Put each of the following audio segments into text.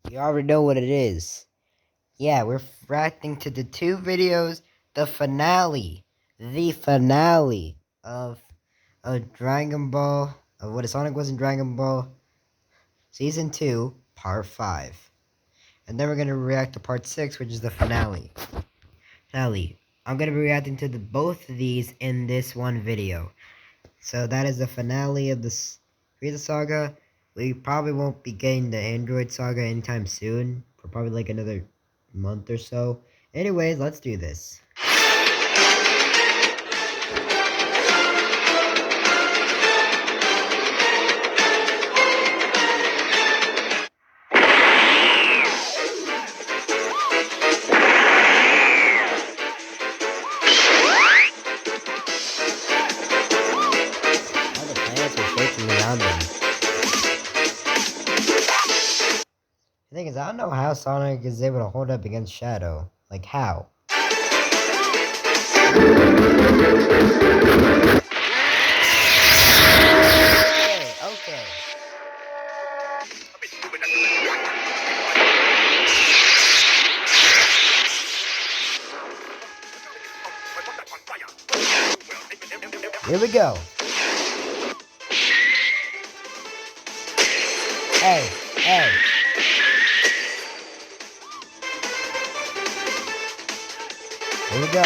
You already know what it is. Yeah, we're reacting to the two videos, the finale of Dragon Ball, of what Sonic was in Dragon Ball Season 2, Part 5. And then we're going to react to Part 6, which is the finale. I'm going to be reacting to both of these in this one video. So that is the finale of the Frieza saga. We probably won't be getting the Android saga anytime soon, for probably like another month or so. Anyways, let's do this. All the planets are shaking around them. The thing is, I don't know how Sonic is able to hold up against Shadow. Like, how? Okay. Here we go. Hey. Here we go.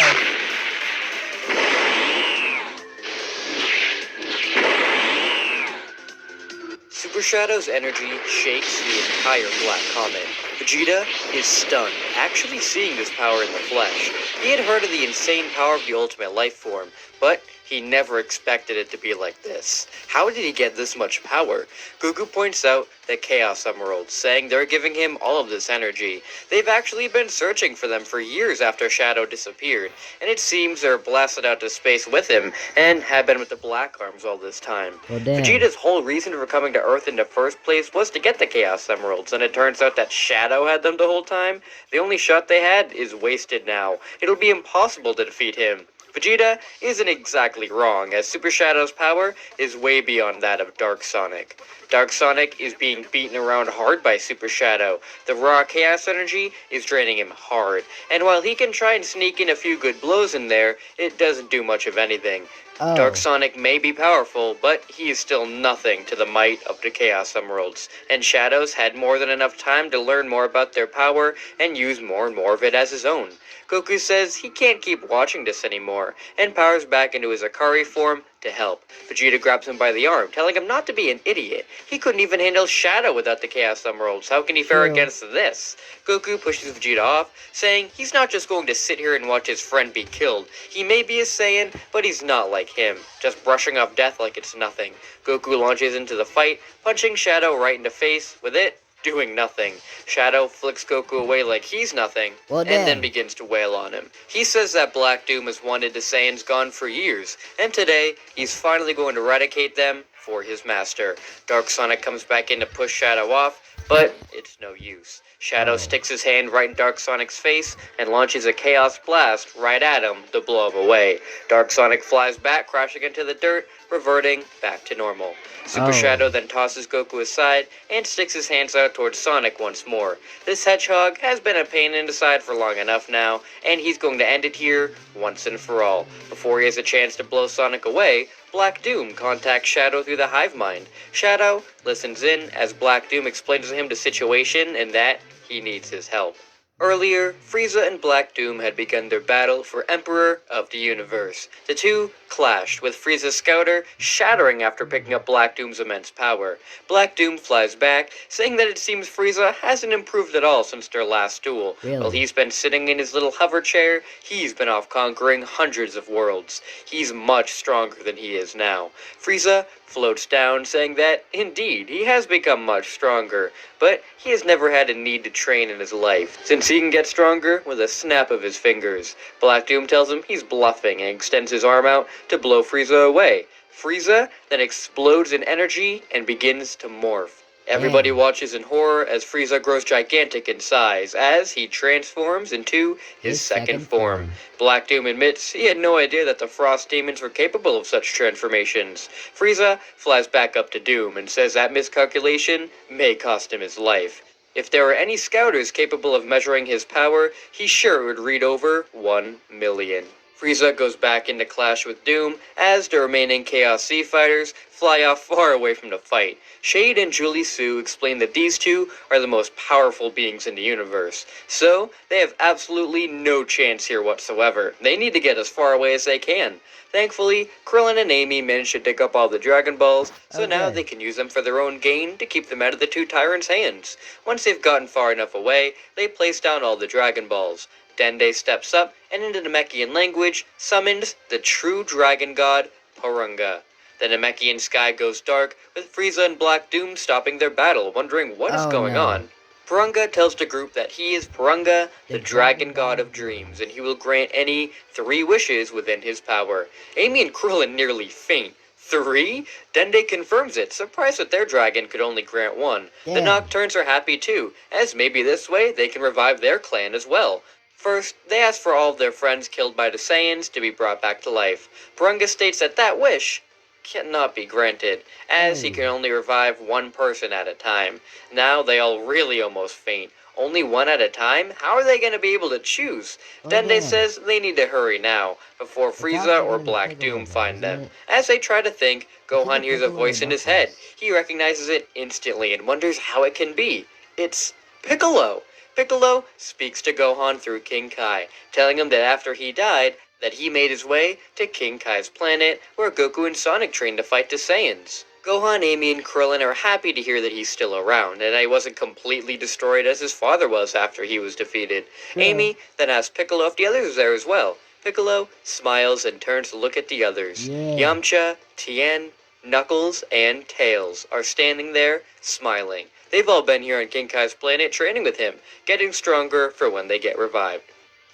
Super Shadow's energy shakes the entire Black Comet. Vegeta is stunned, actually seeing this power in the flesh. He had heard of the insane power of the ultimate life form, but he never expected it to be like this. How did he get this much power? Goku points out that Chaos Emeralds, saying they're giving him all of this energy. They've actually been searching for them for years after Shadow disappeared, and it seems they're blasted out to space with him, and have been with the Black Arms all this time. Well, damn. Vegeta's whole reason for coming to Earth in the first place was to get the Chaos Emeralds, and it turns out that Shadow had them the whole time. The only shot they had is wasted now. It'll be impossible to defeat him. Vegeta isn't exactly wrong, as Super Shadow's power is way beyond that of Dark Sonic. Dark Sonic is being beaten around hard by Super Shadow. The raw Chaos energy is draining him hard, and while he can try and sneak in a few good blows in there, it doesn't do much of anything. Oh. Dark Sonic may be powerful, but he is still nothing to the might of the Chaos Emeralds, and Shadow's had more than enough time to learn more about their power and use more and more of it as his own. Goku says he can't keep watching this anymore, and powers back into his Akari form to help. Vegeta grabs him by the arm, telling him not to be an idiot. He couldn't even handle Shadow without the Chaos Emeralds. How can he fare against this? Goku pushes Vegeta off, saying he's not just going to sit here and watch his friend be killed. He may be a Saiyan, but he's not like him, just brushing off death like it's nothing. Goku launches into the fight, punching Shadow right in the face, with it doing nothing. Shadow flicks Goku away like he's nothing, and then begins to wail on him. He says that Black Doom has wanted the Saiyans gone for years, and today he's finally going to eradicate them for his master. Dark Sonic comes back in to push Shadow off, but it's no use. Shadow sticks his hand right in Dark Sonic's face and launches a Chaos Blast right at him to blow him away. Dark Sonic flies back, crashing into the dirt, reverting back to normal. Super Shadow then tosses Goku aside and sticks his hands out towards Sonic once more. This hedgehog has been a pain in the side for long enough now, and he's going to end it here once and for all. Before he has a chance to blow Sonic away, Black Doom contacts Shadow through the hive mind. Shadow listens in as Black Doom explains to him the situation and that he needs his help. Earlier, Frieza and Black Doom had begun their battle for Emperor of the Universe. The two clashed, with Frieza's scouter shattering after picking up Black Doom's immense power. Black Doom flies back, saying that it seems Frieza hasn't improved at all since their last duel. Really? While he's been sitting in his little hover chair, he's been off conquering hundreds of worlds. He's much stronger than he is now. Frieza floats down, saying that, indeed, he has become much stronger, but he has never had a need to train in his life, since he can get stronger with a snap of his fingers. Black Doom tells him he's bluffing and extends his arm out to blow Frieza away. Frieza then explodes in energy and begins to morph. Everybody watches in horror as Frieza grows gigantic in size as he transforms into his second form. Black Doom admits he had no idea that the Frost Demons were capable of such transformations. Frieza flies back up to Doom and says that miscalculation may cost him his life. If there were any scouters capable of measuring his power, he sure would read over 1 million. Frieza goes back into clash with Doom as the remaining Chaos Z fighters fly off far away from the fight. Shade and Julie Su explain that these two are the most powerful beings in the universe, so they have absolutely no chance here whatsoever. They need to get as far away as they can. Thankfully, Krillin and Amy manage to dig up all the Dragon Balls, so now Okay. they can use them for their own gain to keep them out of the two tyrants' hands. Once they've gotten far enough away, they place down all the Dragon Balls. Dende steps up and in the Namekian language summons the true dragon god, Porunga. The Namekian sky goes dark, with Frieza and Black Doom stopping their battle, wondering what is Oh going no. on. Porunga tells the group that he is Porunga, The the dragon dragon god god of of dreams, dreams. and he will grant any 3 wishes within his power. Amy and Krillin nearly faint. 3? Dende confirms it, surprised that their dragon could only grant 1. The Damn. Nocturnes are happy too, as maybe this way they can revive their clan as well. First, they ask for all of their friends killed by the Saiyans to be brought back to life. Porunga states that that wish cannot be granted, as he Oh. can only revive one person at a time. Now they all really almost faint. Only one at a time? How are they going to be able to choose? Oh, Dende damn. says they need to hurry now, before It's Frieza actually or gonna be Black Piccolo Doom though, find isn't them. it? As they try to think, It's either Gohan hears a Piccolo or voice in his head. Knuckles. He recognizes it instantly and wonders how it can be. It's Piccolo! Piccolo speaks to Gohan through King Kai, telling him that after he died, that he made his way to King Kai's planet, where Goku and Sonic trained to fight the Saiyans. Gohan, Amy, and Krillin are happy to hear that he's still around, and that he wasn't completely destroyed as his father was after he was defeated. True. Amy then asks Piccolo if the others are there as well. Piccolo smiles and turns to look at the others. Yeah. Yamcha, Tien, Knuckles, and Tails are standing there, smiling. They've all been here on King Kai's planet training with him, getting stronger for when they get revived.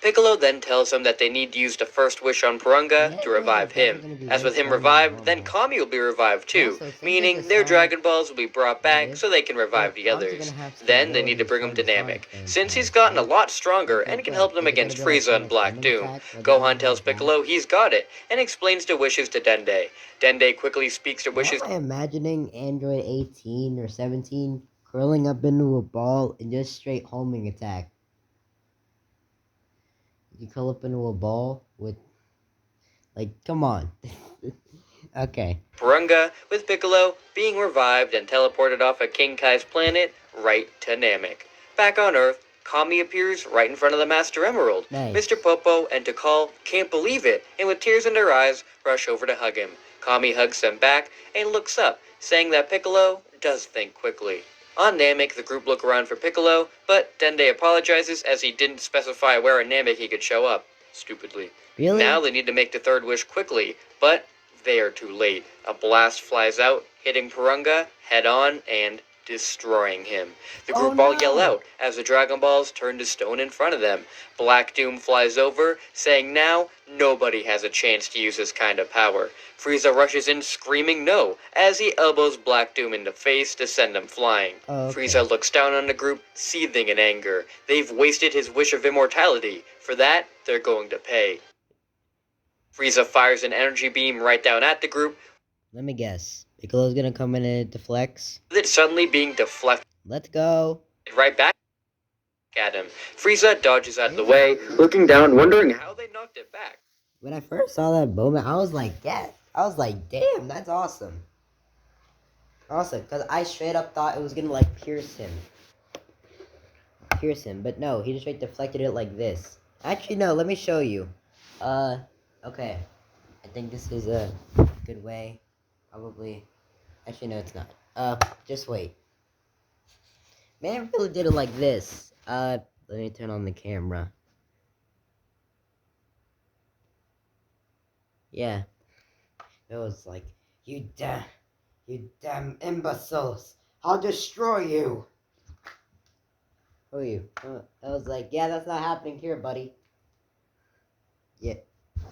Piccolo then tells them that they need to use the first wish on Porunga Yeah, to revive they're him. gonna be As way with him stronger than revived, then normal. Kami will be revived too, Also, since meaning it's a their Sonic Dragon Balls will be brought back native, so they can revive the they're obviously others. gonna have Then they need to abilities bring him from to the Sonic Namek, since he's franchise, gotten a right? lot stronger Like and can what? help them Is it gonna against be like Frieza and Sonic's Black homing Doom. attack, where they Gohan only tells have that? Piccolo he's got it, and explains the wishes to Dende. Dende quickly speaks the Why wishes am I imagining Android 18 or 17 curling up into a ball and just straight homing attack? You curl up into a ball with, like, come on. Okay. Porunga, with Piccolo being revived and teleported off of King Kai's planet right to Namek. Back on Earth, Kami appears right in front of the Master Emerald. Nice. Mr. Popo and Tikal can't believe it, and with tears in their eyes, rush over to hug him. Kami hugs them back and looks up, saying that Piccolo does think quickly. On Namek, the group look around for Piccolo, but Dende apologizes as he didn't specify where in Namek he could show up. Stupidly. Really? Now they need to make the third wish quickly, but they are too late. A blast flies out, hitting Porunga head on and destroying him. The Oh, group all no. yell out as the Dragon Balls turn to stone in front of them. Black Doom flies over, saying now nobody has a chance to use this kind of power. Frieza rushes in screaming no, as he elbows Black Doom in the face to send him flying. Oh, okay. Frieza looks down on the group, seething in anger. They've wasted his wish of immortality. For that, they're going to pay. Frieza fires an energy beam right down at the group, Let me guess. Piccolo's gonna come in and deflects. with it suddenly being deflected Let's go. right back at him. Frieza dodges out of the way, looking down, wondering how they knocked it back. When I first saw that moment, I was like, yeah. I was like, damn, that's awesome. Awesome, because I straight up thought it was gonna, like, pierce him. But no, he just straight deflected it like this. Actually, no, let me show you. Okay. I think this is a good way. Probably. Actually, no, it's not. Just wait. Man, I really did it like this. Let me turn on the camera. Yeah. It was like, you damn imbeciles. I'll destroy you. Who are you? I was like, yeah, that's not happening here, buddy. Yeah.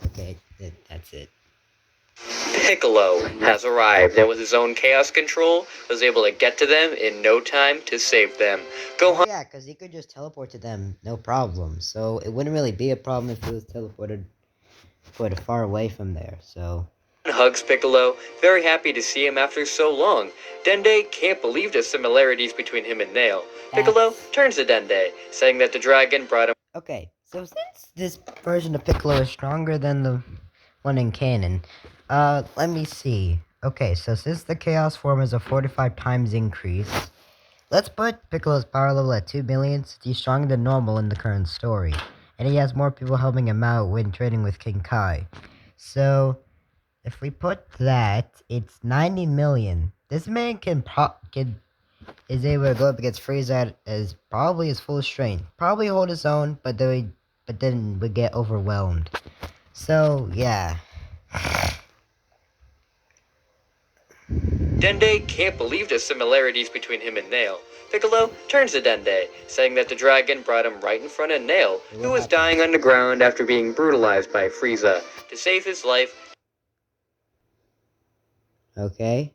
Okay, that's it. Piccolo has arrived, and with his own chaos control, was able to get to them in no time to save them. Oh, Gohan yeah, because he could just teleport to them, no problem. So it wouldn't really be a problem if he was teleported quite far away from there, so... Hugs Piccolo, very happy to see him after so long. Dende can't believe the similarities between him and Nail. Piccolo turns to Dende, saying that the dragon brought him. Okay, so since this version of Piccolo is stronger than the one in canon, let me see. Okay, so since the Chaos form is a 45 times increase, let's put Piccolo's power level at 2 million since he's stronger than normal in the current story. And he has more people helping him out when trading with King Kai. So, if we put that, it's 90 million. This man is able to go up against Frieza as probably his full strength. Probably hold his own, but then would get overwhelmed. So yeah. Dende can't believe the similarities between him and Nail. Piccolo turns to Dende, saying that the dragon brought him right in front of Nail, who was dying underground after being brutalized by Frieza. To save his life, Okay.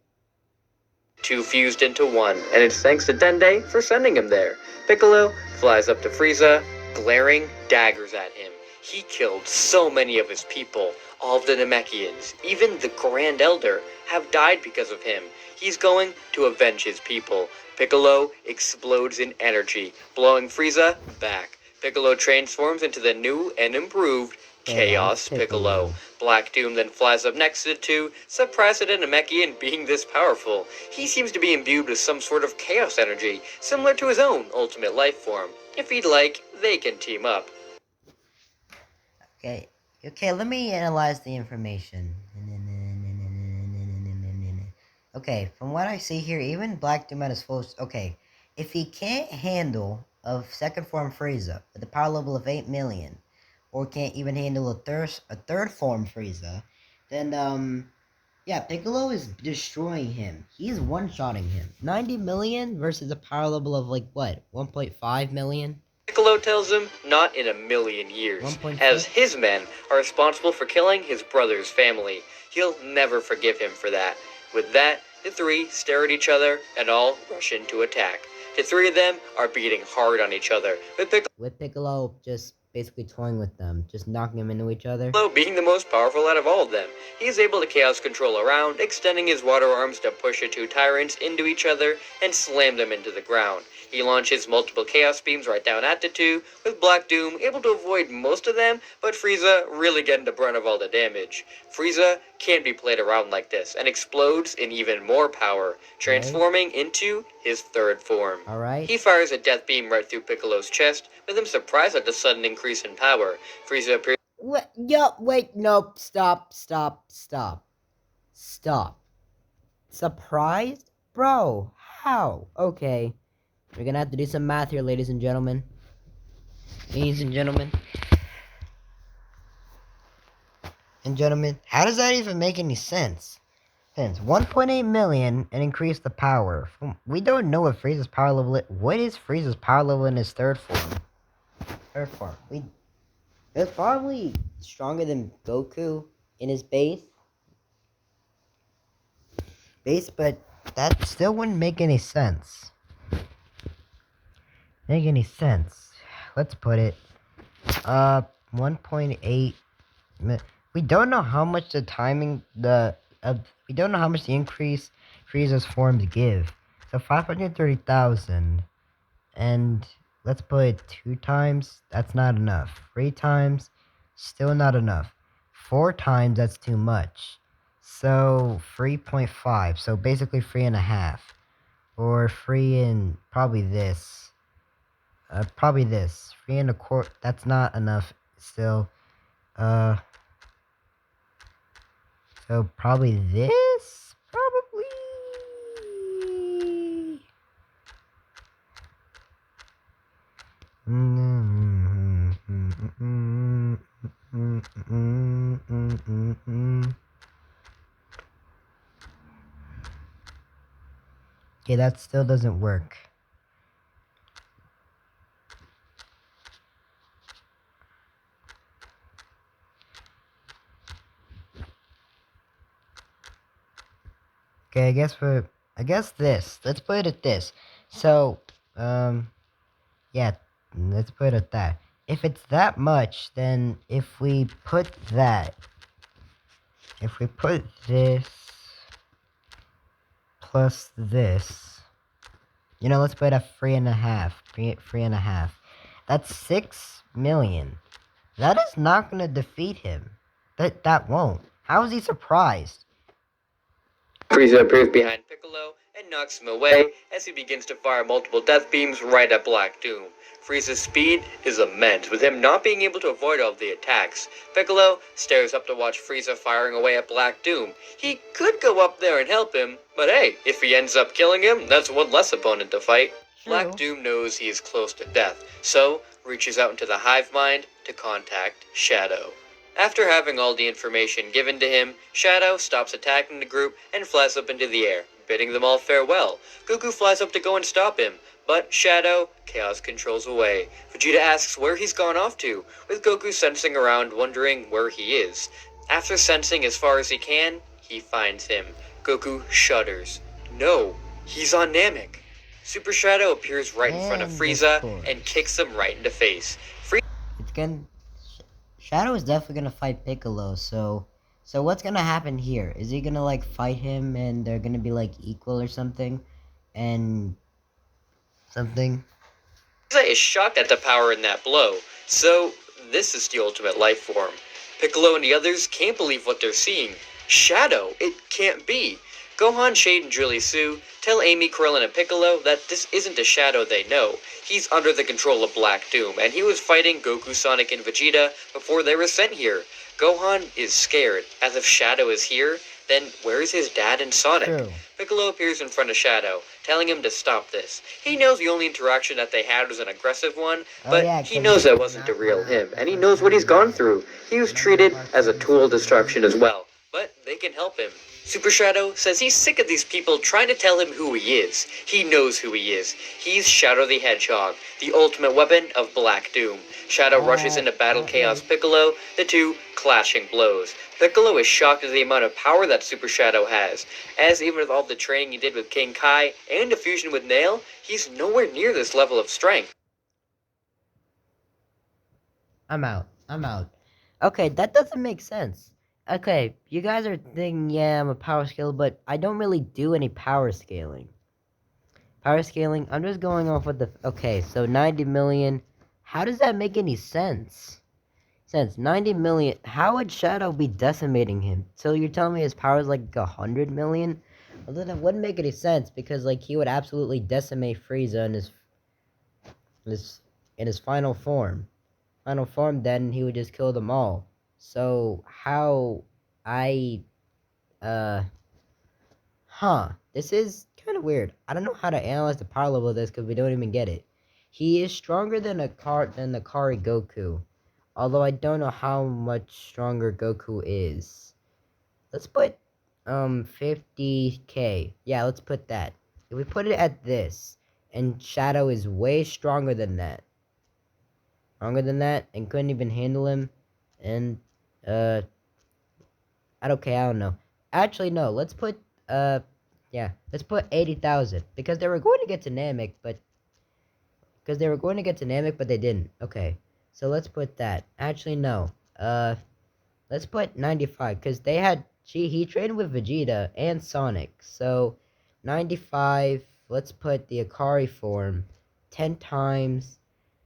two fused into one, and it's thanks to Dende for sending him there. Piccolo flies up to Frieza, glaring daggers at him. He killed so many of his people. All of the Namekians, even the Grand Elder, have died because of him. He's going to avenge his people. Piccolo explodes in energy, blowing Frieza back. Piccolo transforms into the new and improved Chaos Piccolo. Black Doom then flies up next to the two, surprised at a Namekian being this powerful. He seems to be imbued with some sort of chaos energy, similar to his own ultimate life form. If he'd like, they can team up. Okay, let me analyze the information. Okay, from what I see here, even Black Doom at his full... Okay, if he can't handle a second form Frieza with a power level of 8 million, or can't even handle a third form Frieza, then, yeah, Piccolo is destroying him. He's one-shotting him. 90 million versus a power level of, like, what, 1.5 million? Piccolo tells him not in a million years, 1.6? as his men are responsible for killing his brother's family. He'll never forgive him for that. With that, the three stare at each other and all rush in to attack. The three of them are beating hard on each other, with Piccolo just basically toying with them, just knocking them into each other. Piccolo being the most powerful out of all of them. He is able to chaos control around, extending his water arms to push the two tyrants into each other and slam them into the ground. He launches multiple chaos beams right down at the two, with Black Doom able to avoid most of them, but Frieza really getting the brunt of all the damage. Frieza can't be played around like this, and explodes in even more power, transforming into his third form. Alright. He fires a death beam right through Piccolo's chest, with him surprised at the sudden increase in power. Frieza appears. What? Yo, wait, nope, stop. Surprised? Bro, how? Okay. We're gonna have to do some math here, ladies and gentlemen. How does that even make any sense? 1.8 million and increase the power. We don't know what Frieza's power level is. What is Frieza's power level in his third form? It's probably stronger than Goku in his base, but that still wouldn't make any sense. Let's put it 1.8. We don't know how much the we don't know how much the increase Frieza's forms give. So 530,000, and let's put it 2 times. That's not enough. 3 times, still not enough. 4 times, that's too much. So 3.5. So basically 3.5, or 3 and probably this. 3.25. That's not enough still. So probably this? Probably. Okay, that still doesn't work. Okay, I guess this. Let's put it at this. So, yeah, let's put it at that. If it's that much, then if we put that, if we put this plus this, let's put a 3.5. 3.5. That's 6 million. That is not gonna defeat him. That won't. How is he surprised? Frieza appears behind Piccolo and knocks him away as he begins to fire multiple death beams right at Black Doom. Frieza's speed is immense, with him not being able to avoid all of the attacks. Piccolo stares up to watch Frieza firing away at Black Doom. He could go up there and help him, but hey, if he ends up killing him, that's one less opponent to fight. True. Black Doom knows he is close to death, so reaches out into the hive mind to contact Shadow. After having all the information given to him, Shadow stops attacking the group and flies up into the air, bidding them all farewell. Goku flies up to go and stop him, but Shadow chaos controls away. Vegeta asks where he's gone off to, with Goku sensing around wondering where he is. After sensing as far as he can, he finds him. Goku shudders. No, he's on Namek. Super Shadow appears right in front of Frieza and kicks him right in the face. It's gonna Shadow is definitely gonna fight Piccolo, so what's gonna happen here? Is he gonna like fight him and they're gonna be like equal or something? And something? Frieza is shocked at the power in that blow, so this is the ultimate life form. Piccolo and the others can't believe what they're seeing. Shadow, it can't be. Gohan, Shade, and Julie Sue tell Amy, Krillin, and Piccolo that this isn't a Shadow they know. He's under the control of Black Doom, and he was fighting Goku, Sonic, and Vegeta before they were sent here. Gohan is scared, as if Shadow is here, then where's his dad and Sonic? True. Piccolo appears in front of Shadow, telling him to stop this. He knows the only interaction that they had was an aggressive one, but he knows that wasn't the real him, and he knows what he's gone through. He was treated as a tool of destruction as well, but they can help him. Super Shadow says he's sick of these people trying to tell him who he is. He knows who he is. He's Shadow the Hedgehog, the ultimate weapon of Black Doom. Shadow rushes into battle Chaos Piccolo, the two clashing blows. Piccolo is shocked at the amount of power that Super Shadow has, as even with all the training he did with King Kai and the fusion with Nail, he's nowhere near this level of strength. I'm out. Okay, that doesn't make sense. Okay, you guys are thinking, yeah, I'm a power scaler, but I don't really do any power scaling. I'm just going off with the... Okay, so 90 million. How does that make any sense? 90 million. How would Shadow be decimating him? So you're telling me his power is like 100 million? Well, then it wouldn't make any sense, because like he would absolutely decimate Frieza in his final form. Then he would just kill them all. So how this is kind of weird. I don't know how to analyze the power level of this because we don't even get it. He is stronger than the Kari Goku, although I don't know how much stronger Goku is. Let's put 50k. Yeah, let's put that. If we put it at this, and Shadow is way stronger than that, and couldn't even handle him, and I don't know. Actually, no. Let's put let's put 80,000 because they were going to get to Namek, but they didn't. Okay, so let's put that. Actually, no. Let's put 95 because he trained with Vegeta and Sonic, so 95. Let's put the Akari form 10 times.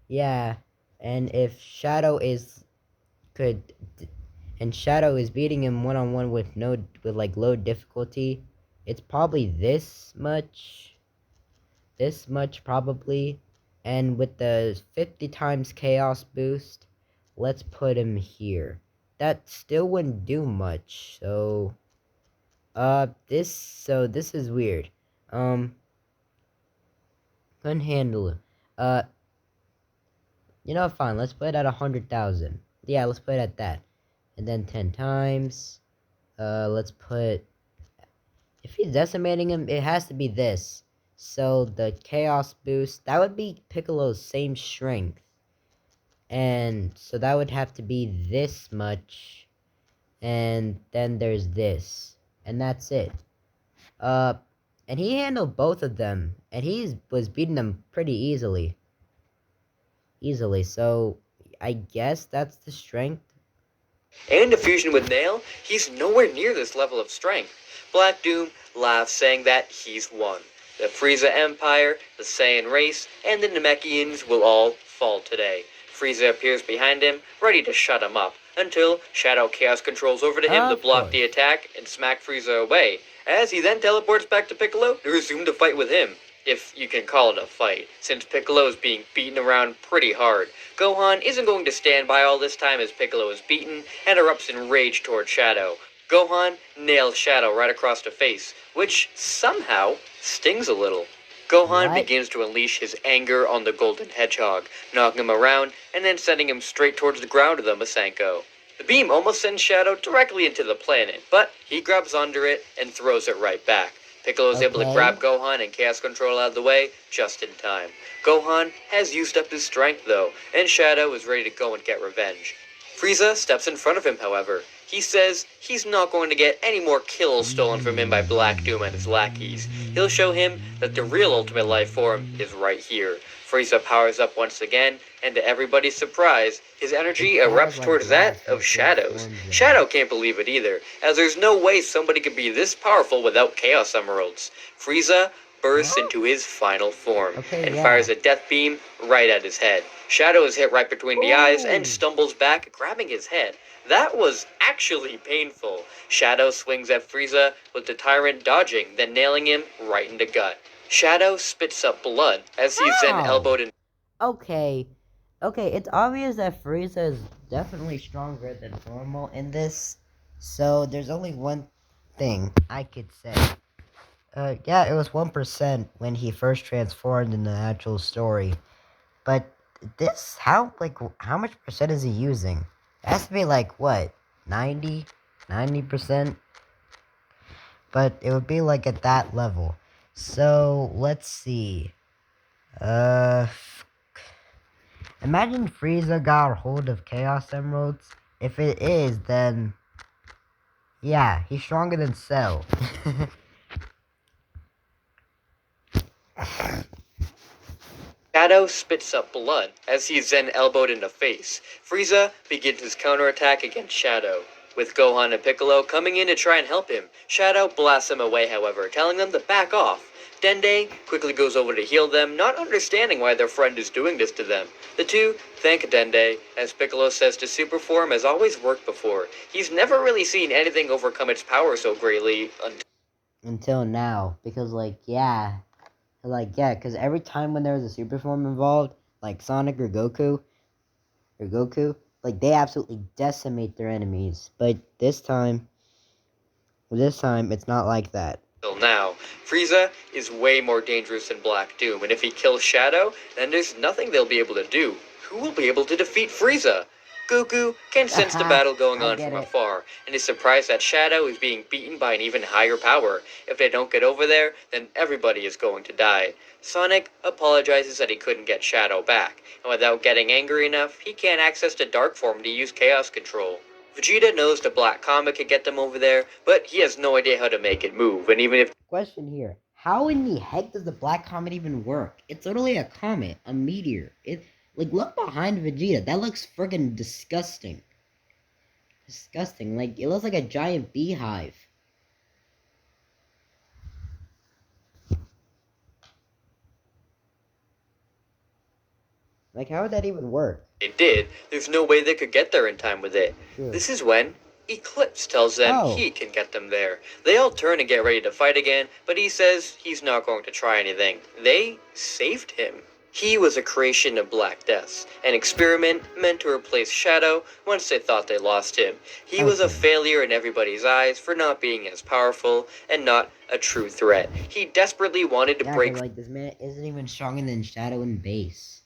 Yeah, and if Shadow is beating him one-on-one with low difficulty, it's probably this much probably, and with the 50 times chaos boost, let's put him here. That still wouldn't do much, so this is weird. Couldn't handle it. Fine, let's put it at 100,000. Yeah, let's put it at that. And then 10 times. Let's put... If he's decimating him, it has to be this. So the chaos boost, that would be Piccolo's same strength. And so that would have to be this much. And then there's this. And that's it. And he handled both of them. And he was beating them pretty easily. So I guess that's the strength. And a fusion with Nail, he's nowhere near this level of strength. Black Doom laughs, saying that he's won. The Frieza Empire, the Saiyan race, and the Namekians will all fall today. Frieza appears behind him, ready to shut him up, until Shadow Chaos controls over to him to Of block the course. attack and smack Frieza away, as he then teleports back to Piccolo to resume the fight with him. If you can call it a fight, since Piccolo is being beaten around pretty hard. Gohan isn't going to stand by all this time as Piccolo is beaten and erupts in rage toward Shadow. Gohan nails Shadow right across the face, which somehow stings a little. Gohan What? begins to unleash his anger on the Golden Hedgehog, knocking him around and then sending him straight towards the ground with a Masenko. The beam almost sends Shadow directly into the planet, but he grabs under it and throws it right back. Piccolo is able to Okay. grab Gohan and Chaos Control out of the way just in time. Gohan has used up his strength though, and Shadow is ready to go and get revenge. Frieza steps in front of him, however. He says he's not going to get any more kills stolen from him by Black Doom and his lackeys. He'll show him that the real Ultimate Life Form is right here. Frieza powers up once again, and to everybody's surprise, his energy It sounds erupts like towards the that last of Ultimate Shadow's. Form then. Shadow can't believe it either, as there's no way somebody could be this powerful without Chaos Emeralds. Frieza bursts Huh? into his final form Okay, and yeah. fires a death beam right at his head. Shadow is hit right between the eyes and Ooh. stumbles back, grabbing his head. That was actually painful. Shadow swings at Frieza, with the Tyrant dodging, then nailing him right in the gut. Shadow spits up blood as he's then How? elbowed in. Okay. Okay, it's obvious that Frieza is definitely stronger than normal in this. So there's only one thing I could say. Yeah, it was 1% when he first transformed in the actual story. But this, how much percent is he using? It has to be like, what, 90? 90%? But it would be like at that level. So, let's see. Uh, Imagine Frieza got a hold of Chaos Emeralds. If it is, then yeah, he's stronger than Cell. Shadow spits up blood as he's then elbowed in the face. Frieza begins his counterattack against Shadow. With Gohan and Piccolo coming in to try and help him, Shadow blasts them away, however, telling them to back off. Dende quickly goes over to heal them, not understanding why their friend is doing this to them. The two thank Dende, as Piccolo says the super form has always worked before. He's never really seen anything overcome its power so greatly Until now, because yeah, because every time when there was a super form involved, like Sonic or Goku, like they absolutely decimate their enemies. But this time it's not like that. until now. Frieza is way more dangerous than Black Doom, and if he kills Shadow, then there's nothing they'll be able to do. Who will be able to defeat Frieza? Goku can sense the battle going I on get from it. afar, and is surprised that Shadow is being beaten by an even higher power. If they don't get over there, then everybody is going to die. Sonic apologizes that he couldn't get Shadow back, and without getting angry enough, he can't access the Dark Form to use Chaos Control. Vegeta knows the Black Comet could get them over there, but he has no idea how to make it move, and even if Question here. How in the heck does the black comet even work? It's literally a comet, a meteor. Look behind Vegeta. That looks friggin' disgusting. Disgusting. Like, it looks like a giant beehive. Like, how would that even work? it did, there's no way they could get there in time with it. Sure. This is when Eclipse tells them Oh. he can get them there. They all turn and get ready to fight again, but he says he's not going to try anything. They saved him. He was a creation of Black Death's, an experiment meant to replace Shadow once they thought they lost him. He was a Okay. failure in everybody's eyes for not being as powerful and not a true threat. He desperately wanted to Yeah, break but like, this man isn't even stronger than Shadow and Base.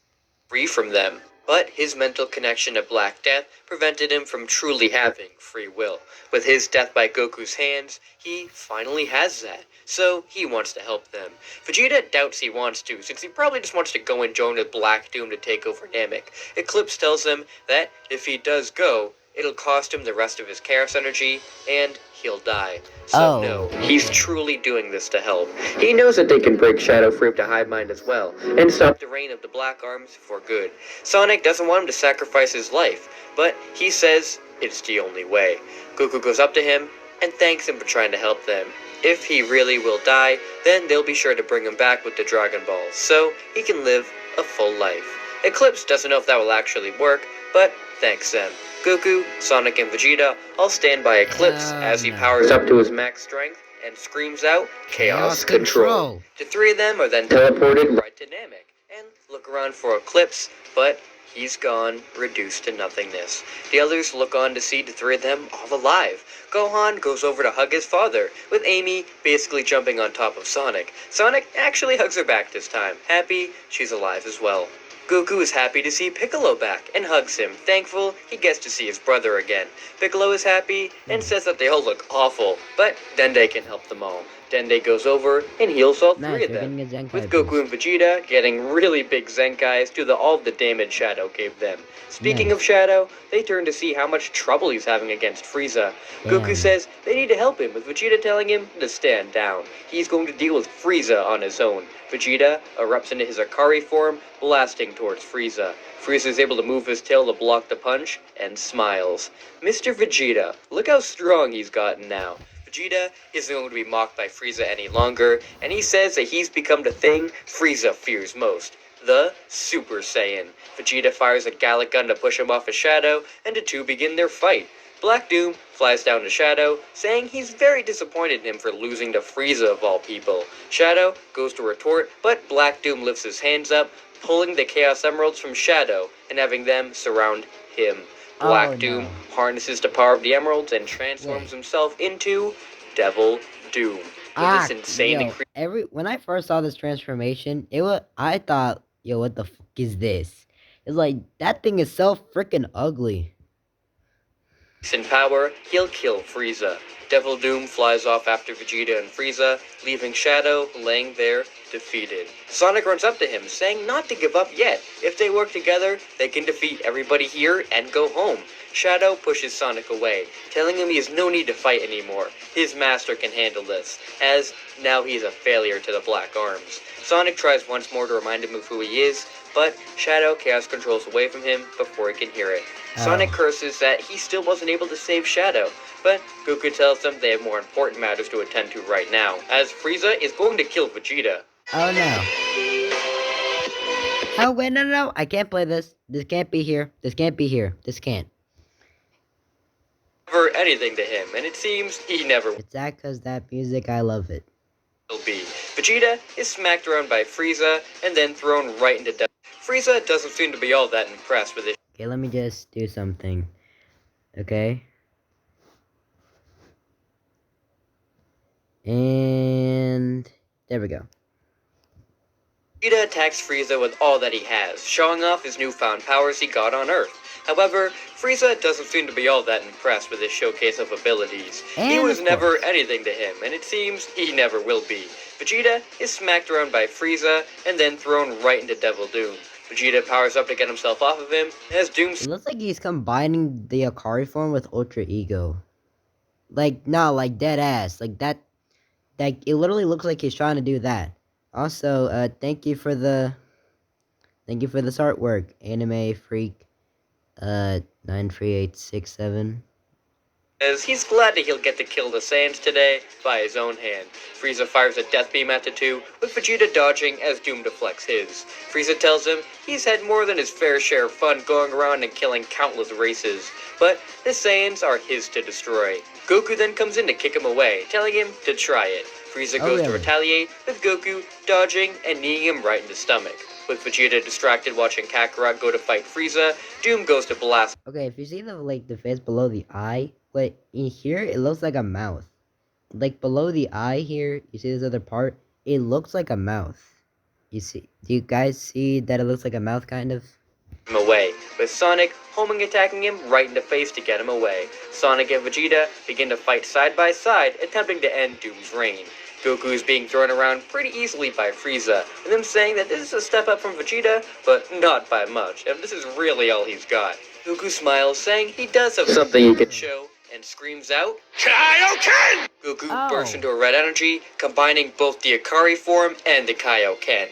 free from them. But his mental connection to Black Death prevented him from truly having free will. With his death by Goku's hands, he finally has that. So he wants to help them. Vegeta doubts he wants to, since he probably just wants to go and join with Black Doom to take over Namek. Eclipse tells him that if he does go, it'll cost him the rest of his Chaos energy, and he'll die. So no, he's okay. truly doing this to help. He knows that they can break Shadow free to Hive Mind as well, and stop the reign of the Black Arms for good. Sonic doesn't want him to sacrifice his life, but he says it's the only way. Goku goes up to him and thanks him for trying to help them. If he really will die, then they'll be sure to bring him back with the Dragon Balls, so he can live a full life. Eclipse doesn't know if that will actually work, but thanks them. Goku, Sonic, and Vegeta all stand by Eclipse as he powers up to his max strength and screams out, Chaos Control. The three of them are then teleported right to Namek and look around for Eclipse, but he's gone, reduced to nothingness. The others look on to see the three of them all alive. Gohan goes over to hug his father, with Amy basically jumping on top of Sonic. Sonic actually hugs her back this time, happy she's alive as well. Goku is happy to see Piccolo back and hugs him, thankful he gets to see his brother again. Piccolo is happy and says that they all look awful, but Dende can help them all. Dende goes over and heals all three of them, with Goku and Vegeta getting really big Zenkais due to all the damage Shadow gave them. Speaking of Shadow, they turn to see how much trouble he's having against Frieza. Goku says they need to help him, with Vegeta telling him to stand down. He's going to deal with Frieza on his own. Vegeta erupts into his Akari form, blasting towards Frieza. Frieza is able to move his tail to block the punch, and smiles. Mr. Vegeta, look how strong he's gotten now. Vegeta isn't going to be mocked by Frieza any longer, and he says that he's become the thing Frieza fears most. The Super Saiyan. Vegeta fires a Gallic gun to push him off his Shadow, and the two begin their fight. Black Doom flies down to Shadow, saying he's very disappointed in him for losing to Frieza of all people. Shadow goes to retort, but Black Doom lifts his hands up, pulling the Chaos Emeralds from Shadow and having them surround him. Black Doom harnesses the power of the emeralds and transforms himself into Devil Doom. With this insane when I first saw this transformation, I thought, yo, what the fuck is this? It's like, that thing is so freaking ugly. In power, he'll kill Frieza. Devil Doom flies off after Vegeta and Frieza, leaving Shadow laying there, defeated. Sonic runs up to him, saying not to give up yet. If they work together, they can defeat everybody here and go home. Shadow pushes Sonic away, telling him he has no need to fight anymore. His master can handle this, as now he is a failure to the Black Arms. Sonic tries once more to remind him of who he is, but Shadow Chaos controls away from him before he can hear it. Sonic curses that he still wasn't able to save Shadow, but Goku tells them they have more important matters to attend to right now, as Frieza is going to kill Vegeta. Oh no. Oh wait, no, I can't play this. This can't be here. This can't be here. This can't. Never anything to him, and it seems he never It's that because that music, I love it. Will be. Vegeta is smacked around by Frieza and then thrown right into death. Frieza doesn't seem to be all that impressed with it. Okay, let me just do something. Okay. And there we go. Vegeta attacks Frieza with all that he has, showing off his newfound powers he got on Earth. However, Frieza doesn't seem to be all that impressed with his showcase of abilities. He was never anything to him, and it seems he never will be. Vegeta is smacked around by Frieza and then thrown right into Devil Doom. Vegeta powers up to get himself off of him, as Doom... It looks like he's combining the Akari form with Ultra Ego. Like, no, like dead ass. Like that, it literally looks like he's trying to do that. Also, thank you for this artwork, Anime Freak, 93867. As he's glad that he'll get to kill the Saiyans today by his own hand. Frieza fires a death beam at the two, with Vegeta dodging as Doom deflects his. Frieza tells him he's had more than his fair share of fun going around and killing countless races, but the Saiyans are his to destroy. Goku then comes in to kick him away, telling him to try it. Frieza goes to retaliate, with Goku dodging and kneeing him right in the stomach. With Vegeta distracted watching Kakarot go to fight Frieza, Doom goes to blast. Okay, if you see the face below the eye, but in here it looks like a mouth. Like below the eye here, you see this other part? It looks like a mouth. Do you guys see that it looks like a mouth kind of? Him away, with Sonic homing attacking him right in the face to get him away. Sonic and Vegeta begin to fight side by side, attempting to end Doom's reign. Goku is being thrown around pretty easily by Frieza, and them saying that this is a step up from Vegeta, but not by much, and this is really all he's got. Goku smiles, saying he does have something he can show, and screams out, Kaioken! Goku bursts into a red energy, combining both the Akari form and the Kaioken.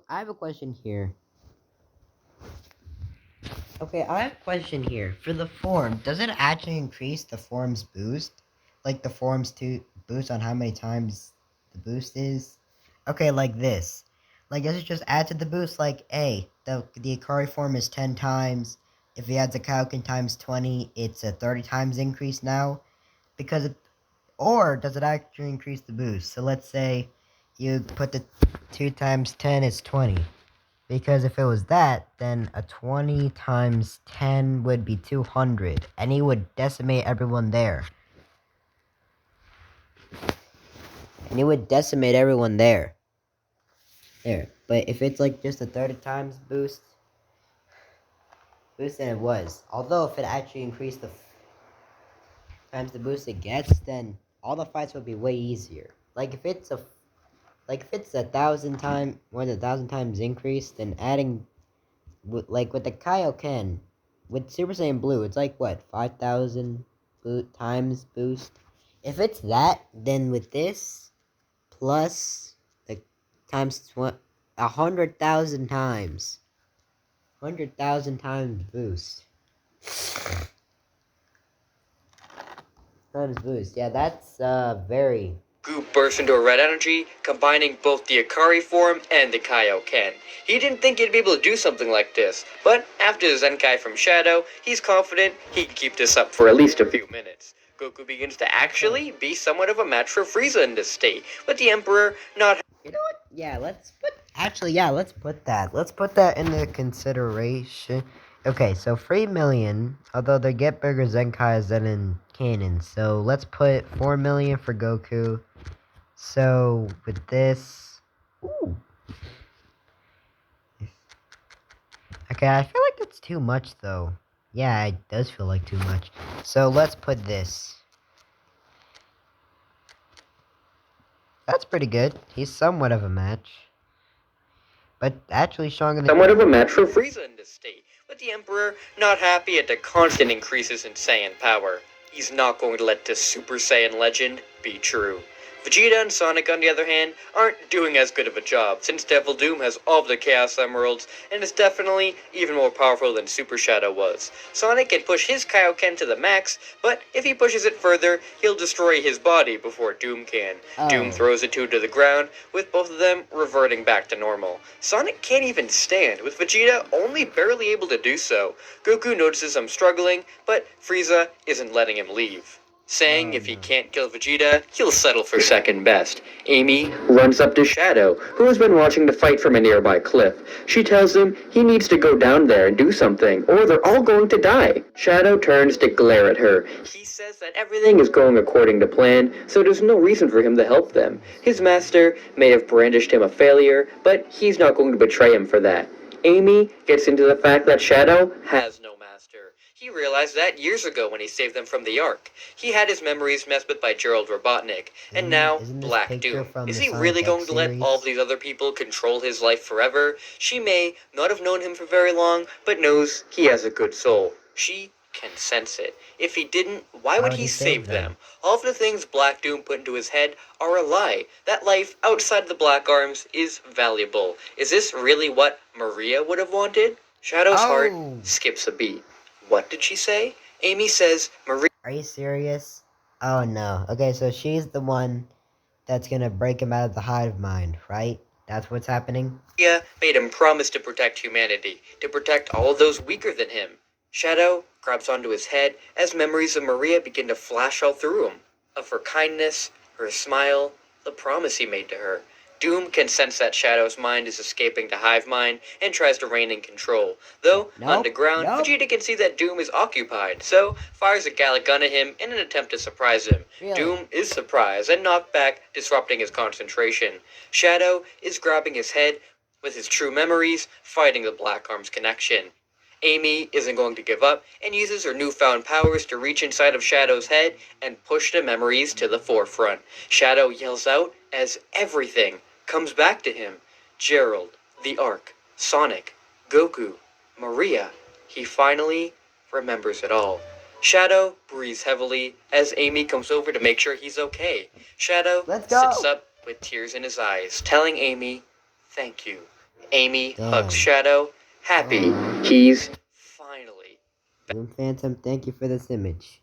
I have a question here. Okay, I have a question here. For the form, does it actually increase the form's boost? Like the form's to boost on how many times the boost is? Okay, like this. Like, does it just add to the boost? Like, A, the Ikari form is 10 times. If he adds a Kaioken times 20, it's a 30 times increase now. Because it, or does it actually increase the boost? So let's say you put the 2 times 10 is 20. Because if it was that, then a 20 times 10 would be 200, and he would decimate everyone there. And he would decimate everyone there. There. But if it's like just a 30 times boost, then it was. Although if it actually increased the times the boost it gets, then all the fights would be way easier. Like if it's a thousand time, more than 1,000 times increase, then adding like with the Kaioken, with Super Saiyan Blue, it's like what 5,000 times boost. If it's that, then with this plus the times 100,000 times, 100,000 times boost. Times boost. Yeah, that's very. Goop burst into a red energy, combining both the Ikari form and the Kaioken. He didn't think he'd be able to do something like this, but after the Zenkai from Shadow, he's confident he can keep this up for at least a few minutes. Goku begins to actually be somewhat of a match for Frieza in this state, with the Emperor not. You know what? Yeah, let's put that. Let's put that into consideration. Okay, so 3 million, although they get bigger Zenkais than in canon. So let's put 4 million for Goku. So with this, ooh. Okay, I feel like that's too much though. Yeah, it does feel like too much. So let's put this. That's pretty good. He's somewhat of a match. But actually stronger than Somewhat of a match for Frieza in this state, with the Emperor not happy at the constant increases in Saiyan power. He's not going to let this Super Saiyan legend be true. Vegeta and Sonic, on the other hand, aren't doing as good of a job, since Devil Doom has all of the Chaos Emeralds and is definitely even more powerful than Super Shadow was. Sonic can push his Kaioken to the max, but if he pushes it further, he'll destroy his body before Doom can. Doom throws it to the ground, with both of them reverting back to normal. Sonic can't even stand, with Vegeta only barely able to do so. Goku notices him struggling, but Frieza isn't letting him leave, saying if he can't kill Vegeta, he'll settle for second best. Amy runs up to Shadow, who has been watching the fight from a nearby cliff. She tells him he needs to go down there and do something, or they're all going to die. Shadow turns to glare at her. He says that everything is going according to plan, so there's no reason for him to help them. His master may have brandished him a failure, but he's not going to betray him for that. Amy gets into the fact that Shadow has no master. He realized that years ago when he saved them from the Ark. He had his memories messed with by Gerald Robotnik, and now Black Doom. Is he really going to let all of these other people control his life forever? She may not have known him for very long, but knows he has a good soul. She can sense it. If he didn't, why would he save them? All of the things Black Doom put into his head are a lie. That life outside the Black Arms is valuable. Is this really what Maria would have wanted? Shadow's heart skips a beat. What did she say? Amy says Maria. Are you serious? Oh no. Okay, so she's the one that's gonna break him out of the hive mind, right? That's what's happening? Maria made him promise to protect humanity, to protect all of those weaker than him. Shadow grabs onto his head as memories of Maria begin to flash all through him, of her kindness, her smile, the promise he made to her. Doom can sense that Shadow's mind is escaping to hive mind and tries to reign in control. Though, on the ground, Vegeta can see that Doom is occupied, so fires a Gallic gun at him in an attempt to surprise him. Doom is surprised and knocked back, disrupting his concentration. Shadow is grabbing his head with his true memories, fighting the Black Arms connection. Amy isn't going to give up and uses her newfound powers to reach inside of Shadow's head and push the memories to the forefront. Shadow yells out as everything comes back to him. Gerald, the Ark, Sonic, Goku, Maria. He finally remembers it all. Shadow breathes heavily as Amy comes over to make sure he's okay. Shadow sits up with tears in his eyes, telling Amy, "Thank you." Amy hugs Shadow, happy he's finally Doom Phantom, thank you for this image.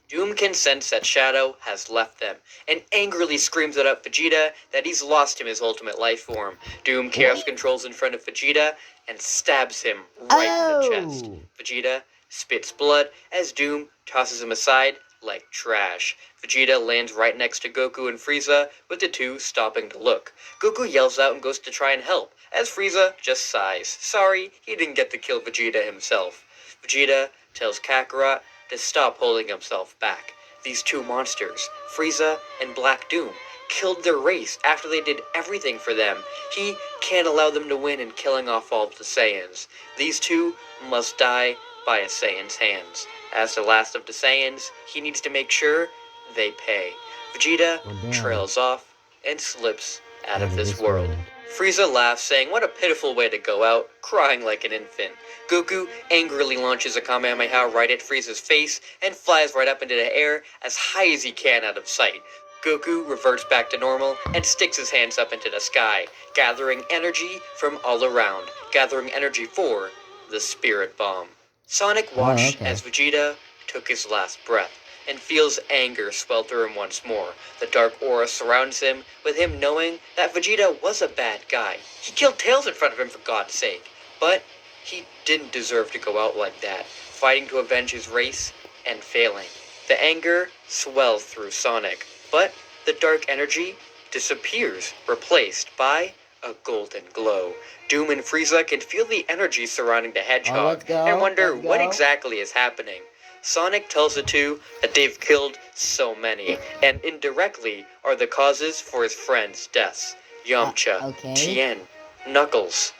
Doom can sense that Shadow has left them, and angrily screams at Vegeta that he's lost him his ultimate life form. Doom Chaos controls in front of Vegeta and stabs him right in the chest. Vegeta spits blood as Doom tosses him aside like trash. Vegeta lands right next to Goku and Frieza, with the two stopping to look. Goku yells out and goes to try and help, as Frieza just sighs. Sorry, he didn't get to kill Vegeta himself. Vegeta tells Kakarot to stop holding himself back. These two monsters, Frieza and Black Doom, killed their race after they did everything for them. He can't allow them to win in killing off all of the Saiyans. These two must die by a Saiyan's hands. As the last of the Saiyans, he needs to make sure they pay. Vegeta trails off and slips out of this world. Frieza laughs, saying, "What a pitiful way to go out," crying like an infant. Goku angrily launches a Kamehameha right at Frieza's face and flies right up into the air as high as he can out of sight. Goku reverts back to normal and sticks his hands up into the sky, gathering energy from all around, gathering energy for the Spirit Bomb. Sonic watched as Vegeta took his last breath and feels anger swell through him once more. The dark aura surrounds him, with him knowing that Vegeta was a bad guy. He killed Tails in front of him for God's sake, but he didn't deserve to go out like that, fighting to avenge his race and failing. The anger swells through Sonic, but the dark energy disappears, replaced by a golden glow. Doom and Frieza can feel the energy surrounding the hedgehog and wonder what exactly is happening. Sonic tells the two that they've killed so many, and indirectly are the causes for his friends' deaths. Yamcha, Tien, Knuckles,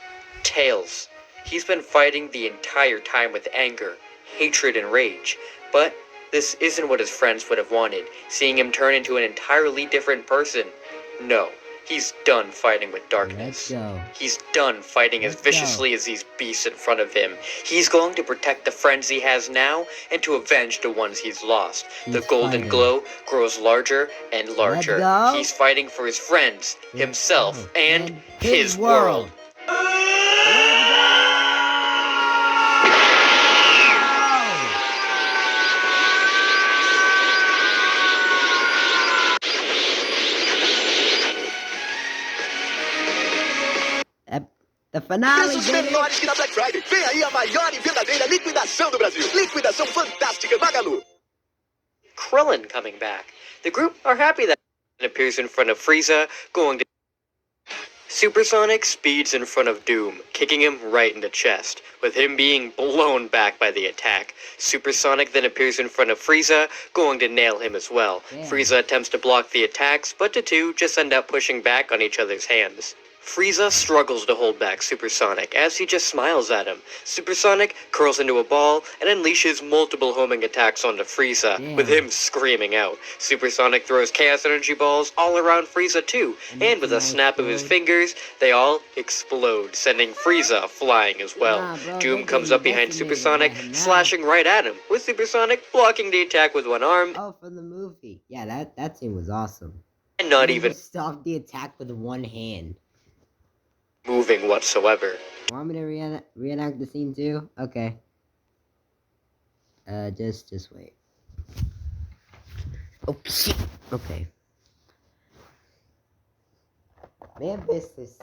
Tails. He's been fighting the entire time with anger, hatred, and rage. But this isn't what his friends would have wanted, seeing him turn into an entirely different person. No, he's done fighting with darkness. He's done fighting as viciously as these beasts in front of him. He's going to protect the friends he has now and to avenge the ones he's lost. The golden glow grows larger and larger. He's fighting for his friends, himself, and his world. The finale, Preços menores que na Black Friday. Vem aí a maior e verdadeira liquidação do Brasil. Liquidação fantástica Magalu. Krillin coming back. The group are happy that it appears in front of Frieza, going to Supersonic speeds in front of Doom, kicking him right in the chest, with him being blown back by the attack. Supersonic then appears in front of Frieza, going to nail him as well. Frieza attempts to block the attacks, but the two just end up pushing back on each other's hands. Frieza struggles to hold back Supersonic as he just smiles at him. Supersonic curls into a ball and unleashes multiple homing attacks onto Frieza, with him screaming out. Supersonic throws Chaos Energy balls all around Frieza too, and with a snap of his fingers, they all explode, sending Frieza flying as well. Doom comes up behind Supersonic, slashing right at him, with Supersonic blocking the attack with one arm. Oh, from the movie. Yeah, that scene was awesome. And not even stopped the attack with one hand. Moving whatsoever. Want me to reenact the scene too? Okay. Just wait. Oh shit. Okay. Memphis says,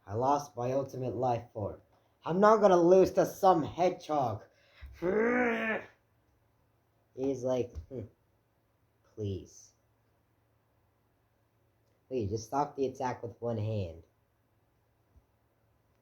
I lost my ultimate life form. I'm not gonna lose to some hedgehog. He's like, please. Please, just stop the attack with one hand.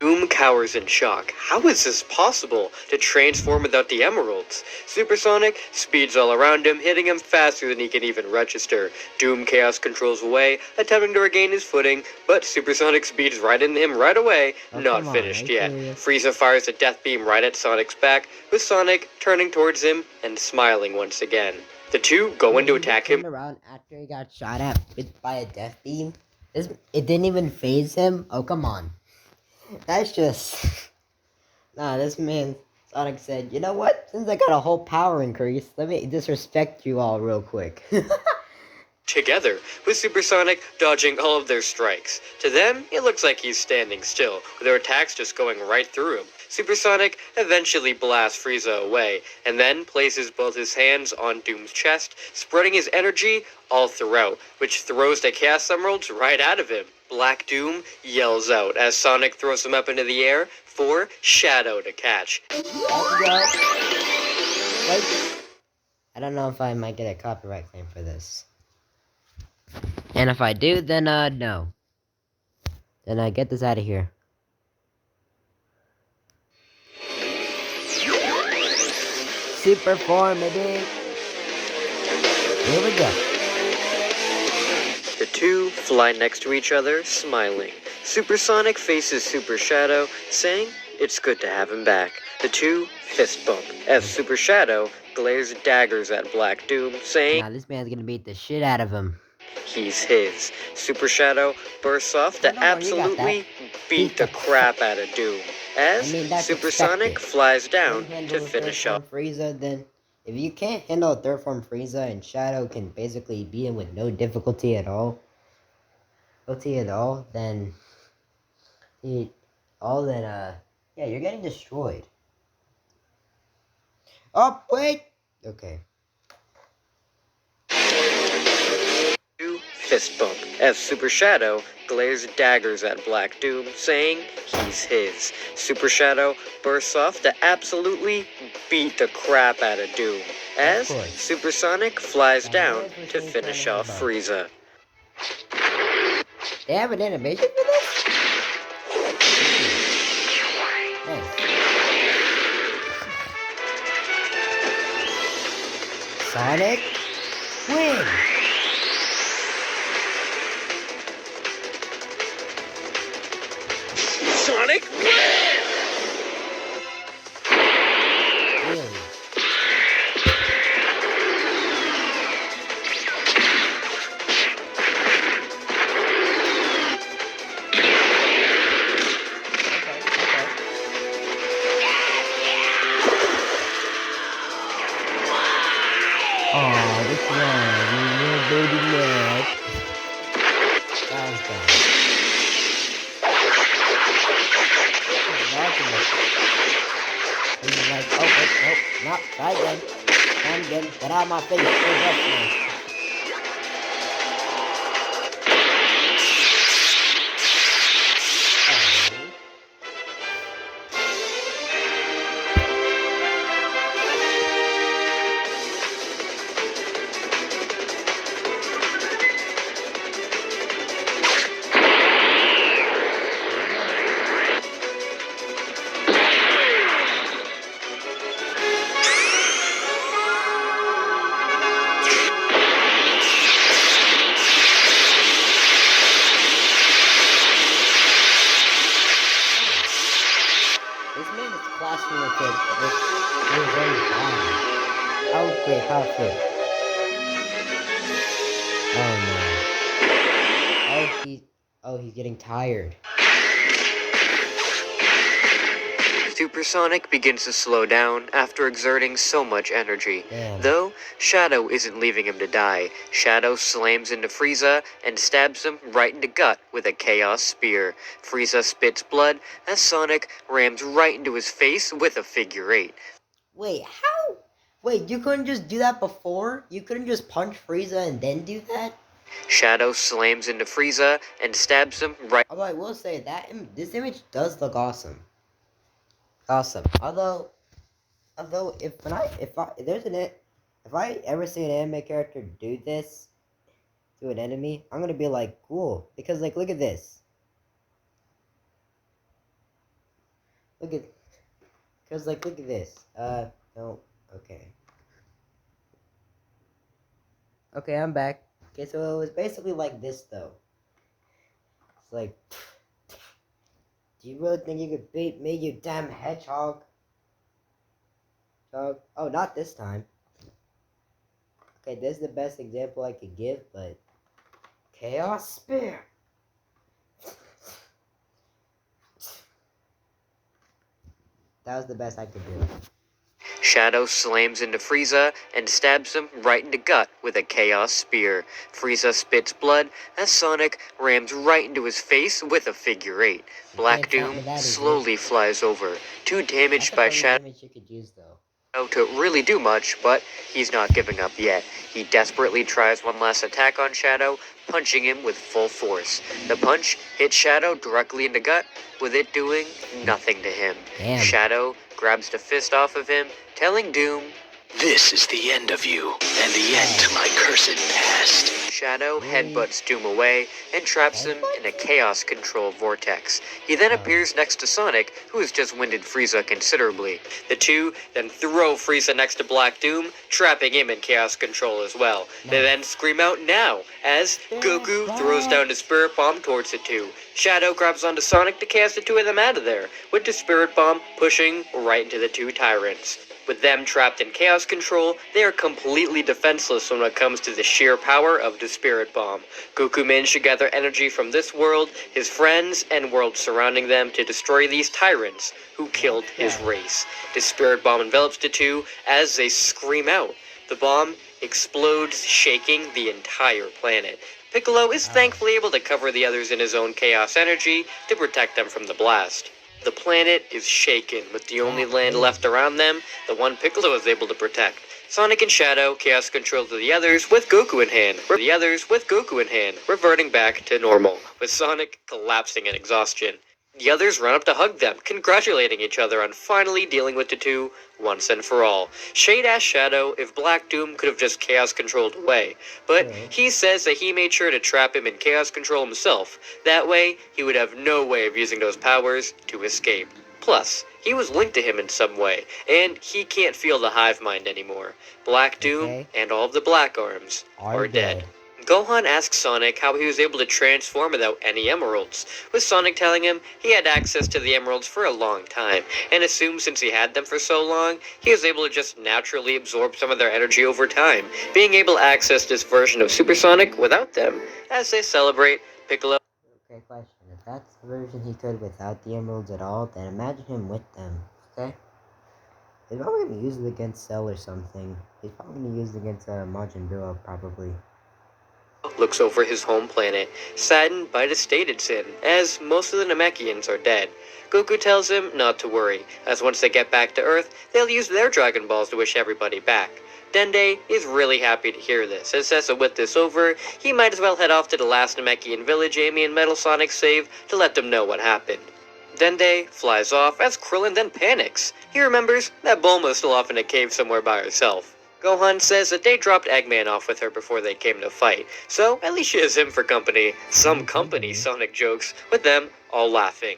Doom cowers in shock. How is this possible, to transform without the emeralds? Supersonic speeds all around him, hitting him faster than he can even register. Doom Chaos controls away, attempting to regain his footing, but Supersonic speeds right into him right away, not finished yet. Frieza fires a death beam right at Sonic's back, with Sonic turning towards him and smiling once again. The two go in to attack him. Around after he got shot at by a death beam? It didn't even phase him? Oh, come on. That's just... Nah, this man, Sonic said, you know what? Since I got a whole power increase, let me disrespect you all real quick. Together, with Supersonic dodging all of their strikes. To them, it looks like he's standing still, with their attacks just going right through him. Supersonic eventually blasts Frieza away, and then places both his hands on Doom's chest, spreading his energy all throughout, which throws the Chaos Emeralds right out of him. Black Doom yells out as Sonic throws him up into the air for Shadow to catch. Let's go. Wait. I don't know if I might get a copyright claim for this. And if I do, then no. Then I get this out of here. Super form, baby. Here we go. The two fly next to each other, smiling. Supersonic faces Super Shadow, saying it's good to have him back. The two fist bump as Super Shadow glares daggers at Black Doom, saying Now this man's gonna beat the shit out of him. he's his. Super Shadow bursts off to No, you got absolutely that. beat the crap out of Doom as that's Supersonic expected. flies If down you handle to the finish third off. form Frieza, then if you can't handle a third form Frieza and Shadow can basically beat him with no difficulty at all, then yeah, you're getting destroyed. Oh wait. Okay. Fist bump as Super Shadow glares daggers at Black Doom, saying he's his. Super Shadow bursts off to absolutely beat the crap out of Doom as Supersonic flies down to finish off Frieza. They have an animation for this? Nice. Sonic win! Sonic Really? Oh, this one, you little baby neck. That was bad. He's like, oh, wait, nope, not, try again. Try again, get out of my face, good wrestling. This man is clashing with his own body. Oh, great, how fit. Oh no. He's getting tired. Supersonic begins to slow down after exerting so much energy. Damn. Though, Shadow isn't leaving him to die. Shadow slams into Frieza and stabs him right in the gut with a Chaos Spear. Frieza spits blood as Sonic rams right into his face with a figure 8. Wait, how? Wait, you couldn't just do that before? You couldn't just punch Frieza and then do that? Shadow slams into Frieza and stabs him right. Although I will say that this image does look awesome. Awesome. Although if I ever see an anime character do this to an enemy, I'm gonna be like, cool, because like look at this. Look at this. No, okay. Okay, I'm back. Okay, so it was basically like this though. It's like, do you really think you could beat me, you damn hedgehog? Oh, not this time. Okay, this is the best example I could give, but Chaos Spear. That was the best I could do. Shadow slams into Frieza and stabs him right in the gut with a Chaos Spear. Frieza spits blood as Sonic rams right into his face with a figure 8. Black can't stop Doom with that, slowly flies over, too damaged That's a by funny Shadow image you could use, though. to really do much, but he's not giving up yet. He desperately tries one last attack on Shadow, punching him with full force. The punch hits Shadow directly in the gut, with it doing nothing to him. Damn. Shadow grabs the fist off of him, telling Doom, This is the end of you, and the end to my cursed past. Shadow Really? headbutts Doom away and traps him in a chaos control vortex. He then appears next to Sonic, who has just winded Frieza considerably. The two then throw Frieza next to Black Doom, trapping him in chaos control as well. They then scream out now as Goku throws down his Spirit Bomb towards the two. Shadow grabs onto Sonic to cast the two of them out of there, with the Spirit Bomb pushing right into the two tyrants. With them trapped in chaos control, they are completely defenseless when it comes to the sheer power of the Spirit Bomb. Goku managed to gather energy from this world, his friends, and worlds surrounding them to destroy these tyrants who killed his race. The Spirit Bomb envelops the two as they scream out. The bomb explodes, shaking the entire planet. Piccolo is thankfully able to cover the others in his own chaos energy to protect them from the blast. The planet is shaken, with the only land left around them, the one Piccolo is able to protect. Sonic and Shadow chaos control to the others with Goku in hand, reverting back to normal, with Sonic collapsing in exhaustion. The others run up to hug them, congratulating each other on finally dealing with the two once and for all. Shade asks Shadow if Black Doom could have just chaos controlled away, but he says that he made sure to trap him in chaos control himself. That way, he would have no way of using those powers to escape. Plus, he was linked to him in some way, and he can't feel the hive mind anymore. Black Doom and all of the Black Arms are dead. Gohan asks Sonic how he was able to transform without any emeralds, with Sonic telling him he had access to the emeralds for a long time, and assumes since he had them for so long, he was able to just naturally absorb some of their energy over time, being able to access this version of Super Sonic without them. As they celebrate, Piccolo... Okay, question. If that's the version he could without the emeralds at all, then imagine him with them, okay? He's probably gonna use it against Cell or something. He's probably gonna use it against Majin Buu, probably. looks over his home planet, saddened by the state it's in, as most of the Namekians are dead. Goku tells him not to worry, as once they get back to Earth, they'll use their Dragon Balls to wish everybody back. Dende is really happy to hear this, and says that with this over, he might as well head off to the last Namekian village Amy and Metal Sonic save to let them know what happened. Dende flies off as Krillin then panics. He remembers that Bulma's still off in a cave somewhere by herself. Gohan says that they dropped Eggman off with her before they came to fight, so at least she has him for company. Some company, Sonic jokes, with them all laughing.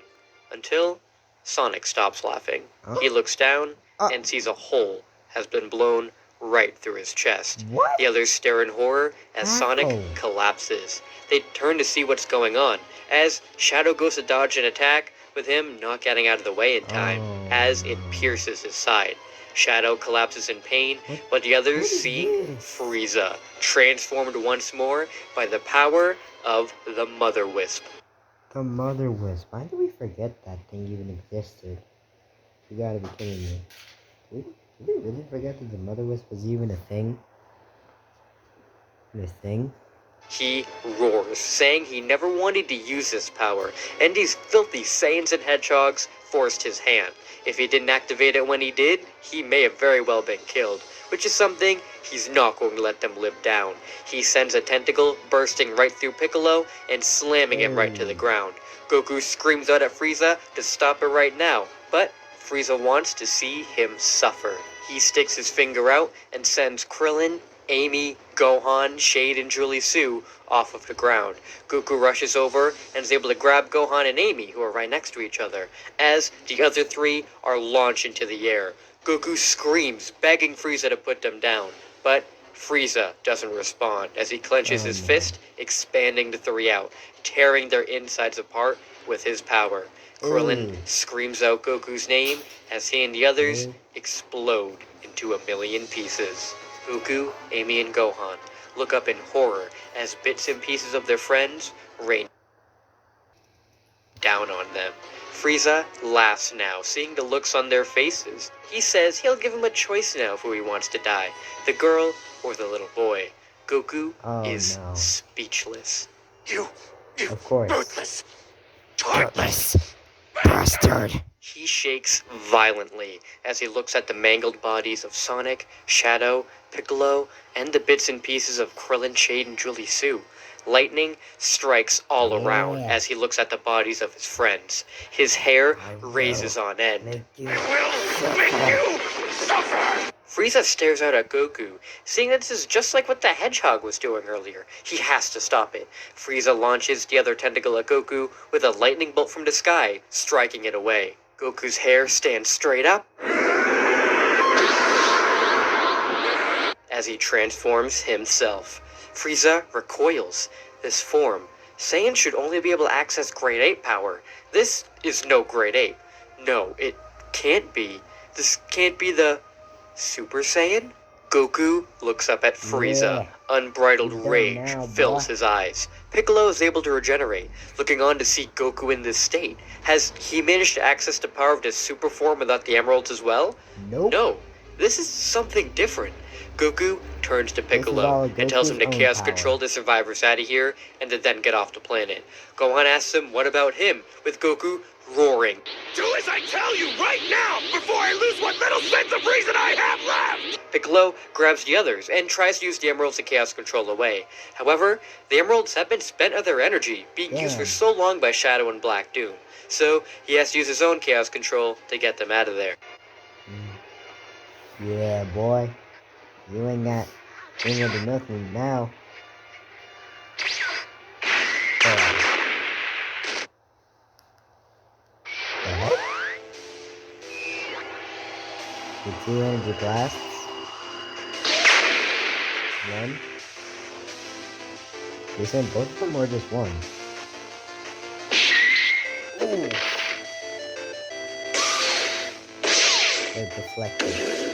Until Sonic stops laughing. He looks down and sees a hole has been blown right through his chest. What? The others stare in horror as Sonic collapses. They turn to see what's going on, as Shadow goes to dodge an attack, with him not getting out of the way in time, as it pierces his side. Shadow collapses in pain, but the others see Frieza, transformed once more by the power of the Mother Wisp. The Mother Wisp. Why did we forget that thing even existed? You gotta be kidding me. Did we really forget that the Mother Wisp was even a thing? He roars, saying he never wanted to use this power, and these filthy Saiyans and Hedgehogs forced his hand. If he didn't activate it when he did, he may have very well been killed, which is something he's not going to let them live down. He sends a tentacle bursting right through Piccolo and slamming him right to the ground. Goku screams out at Frieza to stop it right now, but Frieza wants to see him suffer. He sticks his finger out and sends Krillin, Amy, Gohan, Shade, and Julie Sue off of the ground. Goku rushes over and is able to grab Gohan and Amy, who are right next to each other, as the other three are launched into the air. Goku screams, begging Frieza to put them down, but Frieza doesn't respond as he clenches his fist, expanding the three out, tearing their insides apart with his power. Krillin screams out Goku's name as he and the others explode into a million pieces. Goku, Amy, and Gohan look up in horror as bits and pieces of their friends rain. down on them. Frieza laughs now, seeing the looks on their faces. He says he'll give him a choice now of who he wants to die, the girl or the little boy. Goku is speechless. You Of course. ruthless, Guiltless bastard. He shakes violently as he looks at the mangled bodies of Sonic, Shadow, Piccolo, and the bits and pieces of Krillin, Shade, and Julie Sue. Lightning strikes all around as he looks at the bodies of his friends. His hair raises on end. Make you will make you suffer. Frieza stares out at Goku, seeing that this is just like what the Hedgehog was doing earlier. He has to stop it. Frieza launches the other tentacle at Goku with a lightning bolt from the sky, striking it away. Goku's hair stands straight up as he transforms himself. Frieza recoils. This form, Saiyan should only be able to access Grade 8 power. This is no Grade 8. No, it can't be. This can't be the Super Saiyan? Goku looks up at Frieza. Unbridled rage fills his eyes. Piccolo is able to regenerate, looking on to see Goku in this state. Has he managed to access the power of his super form without the emeralds as well? Nope. No, this is something different. Goku turns to Piccolo and tells him to chaos control the survivors out of here and to then get off the planet. Gohan asks him what about him, with Goku roaring. Do as I tell you right now before I lose what little sense of reason I have left. Piccolo grabs the others and tries to use the emeralds to chaos control away. However, the emeralds have been spent of their energy, being used for so long by Shadow and Black Doom. So he has to use his own chaos control to get them out of there. Yeah, boy. You ain't got any of the nothing now. The 2 energy blasts. One. You sent both of them or just one? Ooh. They're deflected.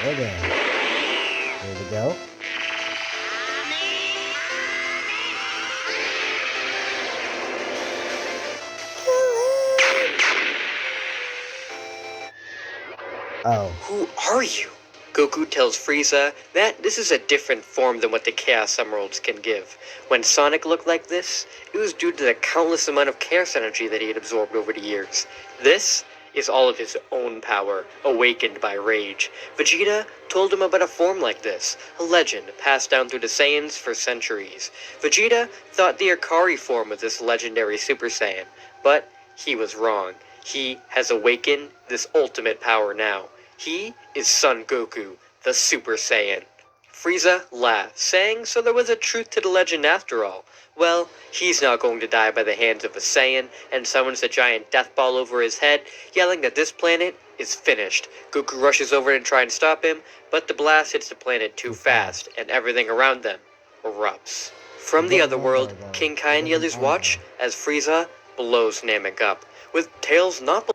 Okay. Here we go. Oh. Who are you? Goku tells Frieza that this is a different form than what the Chaos Emeralds can give. When Sonic looked like this, it was due to the countless amount of Chaos energy that he had absorbed over the years. This is all of his own power, awakened by rage. Vegeta told him about a form like this, a legend passed down through the Saiyans for centuries. Vegeta thought the Ikari form was this legendary Super Saiyan, but he was wrong. He has awakened this ultimate power now. He is Son Goku, the Super Saiyan. Frieza laughed, saying so there was a truth to the legend after all. Well, he's not going to die by the hands of a Saiyan, and summons a giant death ball over his head, yelling that this planet is finished. Goku rushes over to try and stop him, but the blast hits the planet too fast, and everything around them erupts. From the other world, King Kai and the others watch as Frieza blows Namek up, with Tails not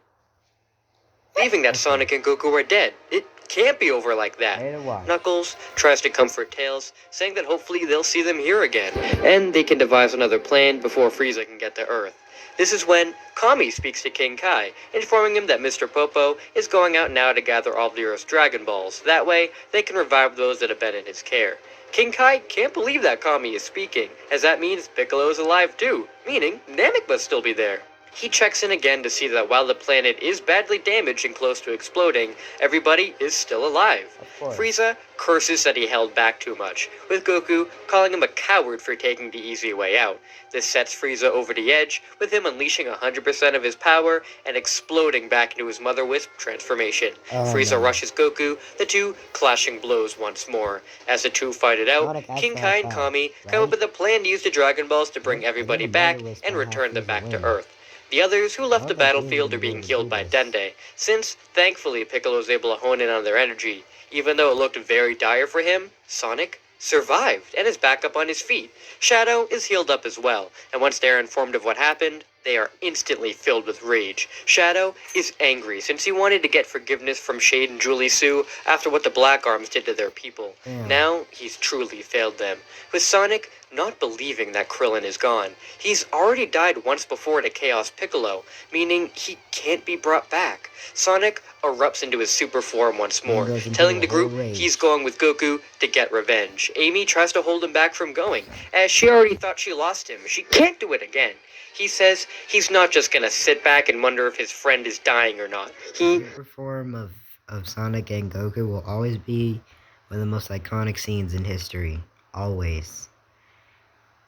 believing that Sonic and Goku are dead. It can't be over like that. Knuckles tries to comfort Tails, saying that hopefully they'll see them here again, and they can devise another plan before Frieza can get to Earth. This is when Kami speaks to King Kai, informing him that Mr. Popo is going out now to gather all the Earth's Dragon Balls. That way, they can revive those that have been in his care. King Kai can't believe that Kami is speaking, as that means Piccolo is alive too, meaning Namek must still be there. He checks in again to see that while the planet is badly damaged and close to exploding, everybody is still alive. Frieza curses that he held back too much, with Goku calling him a coward for taking the easy way out. This sets Frieza over the edge, with him unleashing 100% of his power and exploding back into his Mother Wisp transformation. Frieza rushes Goku, the two clashing blows once more. As the two fight it out, King Kai and Kami come up with a plan to use the Dragon Balls to bring everybody back and return them back to Earth. The others who left the battlefield are being healed by Dende, since, thankfully, Piccolo was able to hone in on their energy. Even though it looked very dire for him, Sonic survived and is back up on his feet. Shadow is healed up as well, and once they're informed of what happened, They are instantly filled with rage. Shadow is angry since he wanted to get forgiveness from Shade and Julie Sue after what the Black Arms did to their people. Damn. Now he's truly failed them. With Sonic not believing that Krillin is gone. He's already died once before to Chaos Piccolo, meaning he can't be brought back. Sonic erupts into his super form once more, goes into telling a the group whole rage. he's going with Goku to get revenge. Amy tries to hold him back from going, as she already thought she lost him. She can't do it again. He says he's not just gonna sit back and wonder if his friend is dying or not. The super form of Sonic and Goku will always be one of the most iconic scenes in history. Always.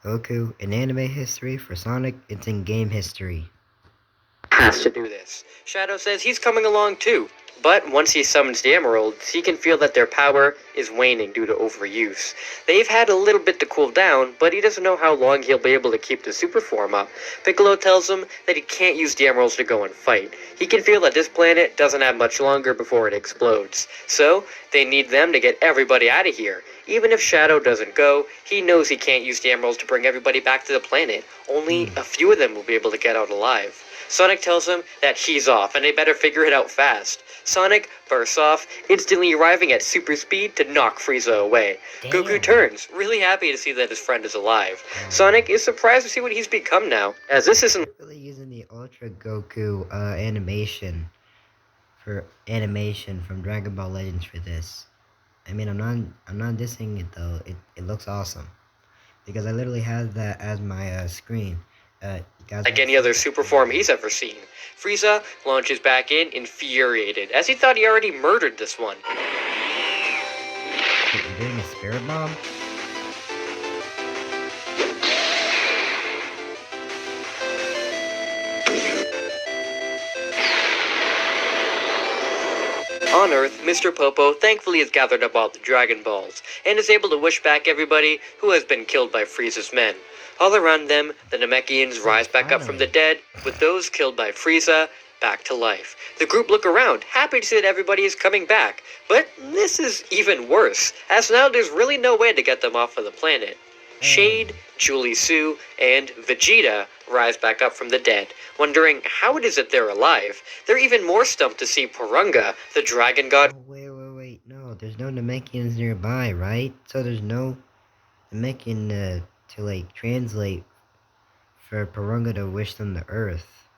Goku in anime history, for Sonic, it's in game history. Has to do this. Shadow says he's coming along too, but once he summons the Emeralds, he can feel that their power is waning due to overuse. They've had a little bit to cool down, but he doesn't know how long he'll be able to keep the super form up. Piccolo tells him that he can't use the Emeralds to go and fight. He can feel that this planet doesn't have much longer before it explodes, so they need them to get everybody out of here. Even if Shadow doesn't go, he knows he can't use the Emeralds to bring everybody back to the planet. Only a few of them will be able to get out alive. Sonic tells him that he's off and they better figure it out fast. Sonic bursts off, instantly arriving at super speed to knock Frieza away. Damn. Goku turns, really happy to see that his friend is alive. Sonic is surprised to see what he's become now, as this isn't Really using the Ultra Goku animation from Dragon Ball Legends for this. I mean, I'm not dissing it though. It looks awesome because I literally have that as my screen. Guys, like any other super form he's ever seen. Frieza launches back in, infuriated, as he thought he already murdered this one. You're doing a spirit bomb? On Earth, Mr. Popo thankfully has gathered up all the Dragon Balls, and is able to wish back everybody who has been killed by Frieza's men. All around them, the Namekians rise back up from the dead, with those killed by Frieza back to life. The group look around, happy to see that everybody is coming back. But this is even worse, as now there's really no way to get them off of the planet. Shade, Julie Sue, and Vegeta rise back up from the dead, wondering how it is that they're alive. They're even more stumped to see Purunga, the dragon god. Oh, wait. No, there's no Namekians nearby, right? So there's no Namekian to like translate for Purunga to wish them to Earth.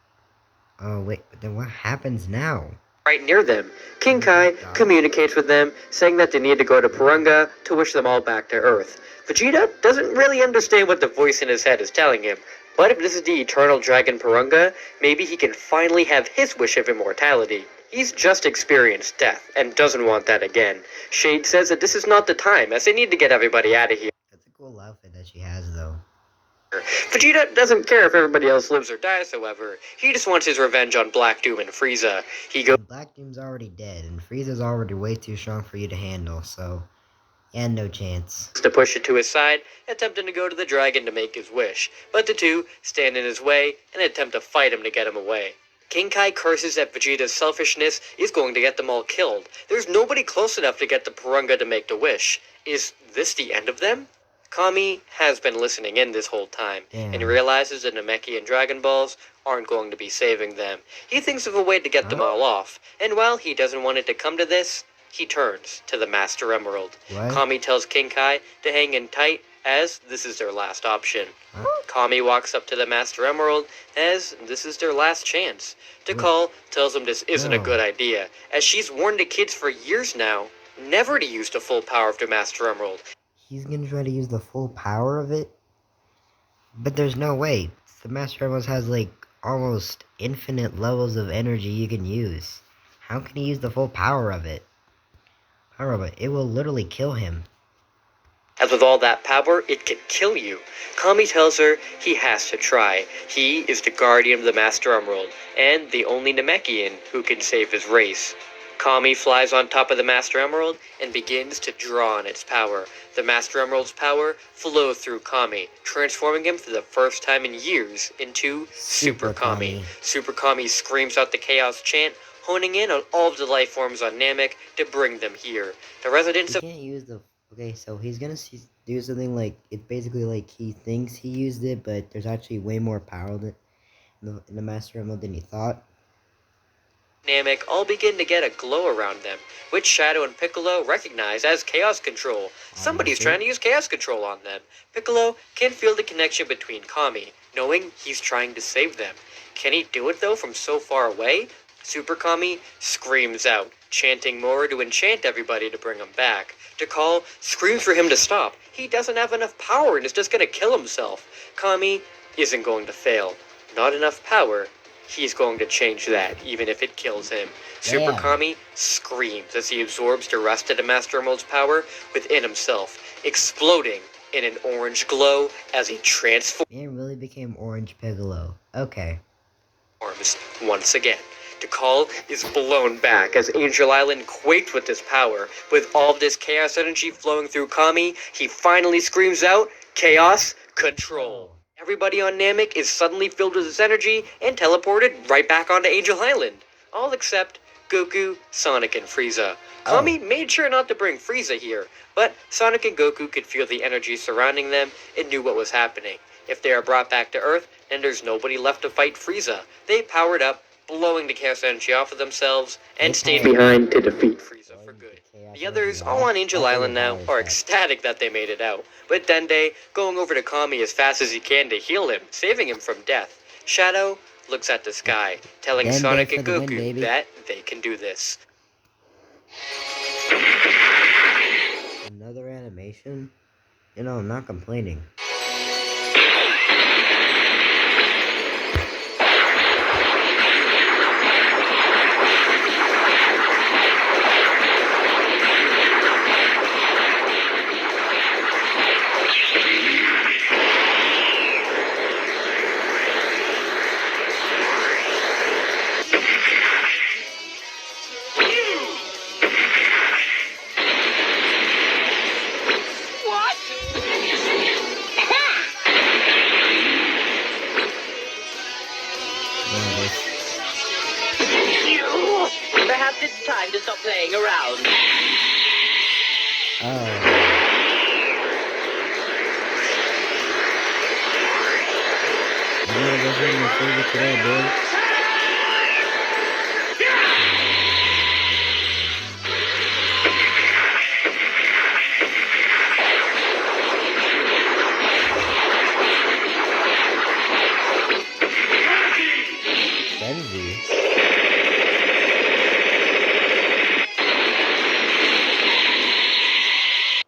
Oh wait, but then what happens now? Right near them, King Kai communicates with them, saying that they need to go to Purunga to wish them all back to Earth. Vegeta doesn't really understand what the voice in his head is telling him, but if this is the eternal dragon Purunga, maybe he can finally have his wish of immortality. He's just experienced death, and doesn't want that again. Shade says that this is not the time, as they need to get everybody out of here. That's a cool outfit that she has, though. Vegeta doesn't care if everybody else lives or dies, however. He just wants his revenge on Black Doom and Frieza. He goes Black Doom's already dead, and Frieza's already way too strong for you to handle, so yeah, no chance. to push it to his side, attempting to go to the dragon to make his wish, but the two stand in his way and attempt to fight him to get him away. King Kai curses that Vegeta's selfishness is going to get them all killed. There's nobody close enough to get the Purunga to make the wish. Is this the end of them? Kami has been listening in this whole time, and realizes the Namekian Dragon Balls aren't going to be saving them. He thinks of a way to get them all off, and while he doesn't want it to come to this, he turns to the Master Emerald. What? Kami tells King Kai to hang in tight, as this is their last option. Kami walks up to the Master Emerald, as this is their last chance. Tikal tells him this isn't a good idea, as she's warned the kids for years now never to use the full power of the Master Emerald. He's gonna try to use the full power of it? But there's no way. The Master Emerald has like almost infinite levels of energy you can use. How can he use the full power of it? It will literally kill him. As with all that power, it can kill you. Kami tells her he has to try. He is the guardian of the Master Emerald, and the only Namekian who can save his race. Kami flies on top of the Master Emerald and begins to draw on its power. The Master Emerald's power flows through Kami, transforming him for the first time in years into Super Kami. Super Kami screams out the Chaos chant, honing in on all of the life forms on Namek to bring them here. The residents of... He can't use the... Okay, so he's gonna do something like... It's basically like he thinks he used it, but there's actually way more power in the Master Emerald than he thought. Namek all begin to get a glow around them, which Shadow and Piccolo recognize as Chaos Control. Somebody's Obviously. trying to use Chaos Control on them. Piccolo can feel the connection between Kami, knowing he's trying to save them. Can he do it though from so far away? Super Kami screams out, chanting more to enchant everybody to bring him back. Tikal screams for him to stop. He doesn't have enough power and is just gonna kill himself. Kami isn't going to fail. Not enough power. He's going to change that, even if it kills him. Super Damn. Kami screams as he absorbs the rest of the Master Emerald's power within himself, exploding in an orange glow as he transforms Man really became Orange Piccolo. Okay. once again. Tikal is blown back as Angel Island quaked with this power. With all of this chaos energy flowing through Kami, he finally screams out, Chaos Control. Everybody on Namek is suddenly filled with this energy and teleported right back onto Angel Island. All except Goku, Sonic, and Frieza. Kami made sure not to bring Frieza here, but Sonic and Goku could feel the energy surrounding them and knew what was happening. If they are brought back to Earth, then there's nobody left to fight Frieza. They powered up, blowing the chaos energy off of themselves, and stayed behind to defeat Frieza for good. The others, all on Angel Island now, are ecstatic that they made it out, with Dende going over to Kami as fast as he can to heal him, saving him from death. Shadow looks at the sky, telling Dende Sonic for and the win, Goku baby. that they can do this. Another animation? You know, I'm not complaining. Perhaps it's time to stop playing around. You know what's one of my favorite today, boy? Benji.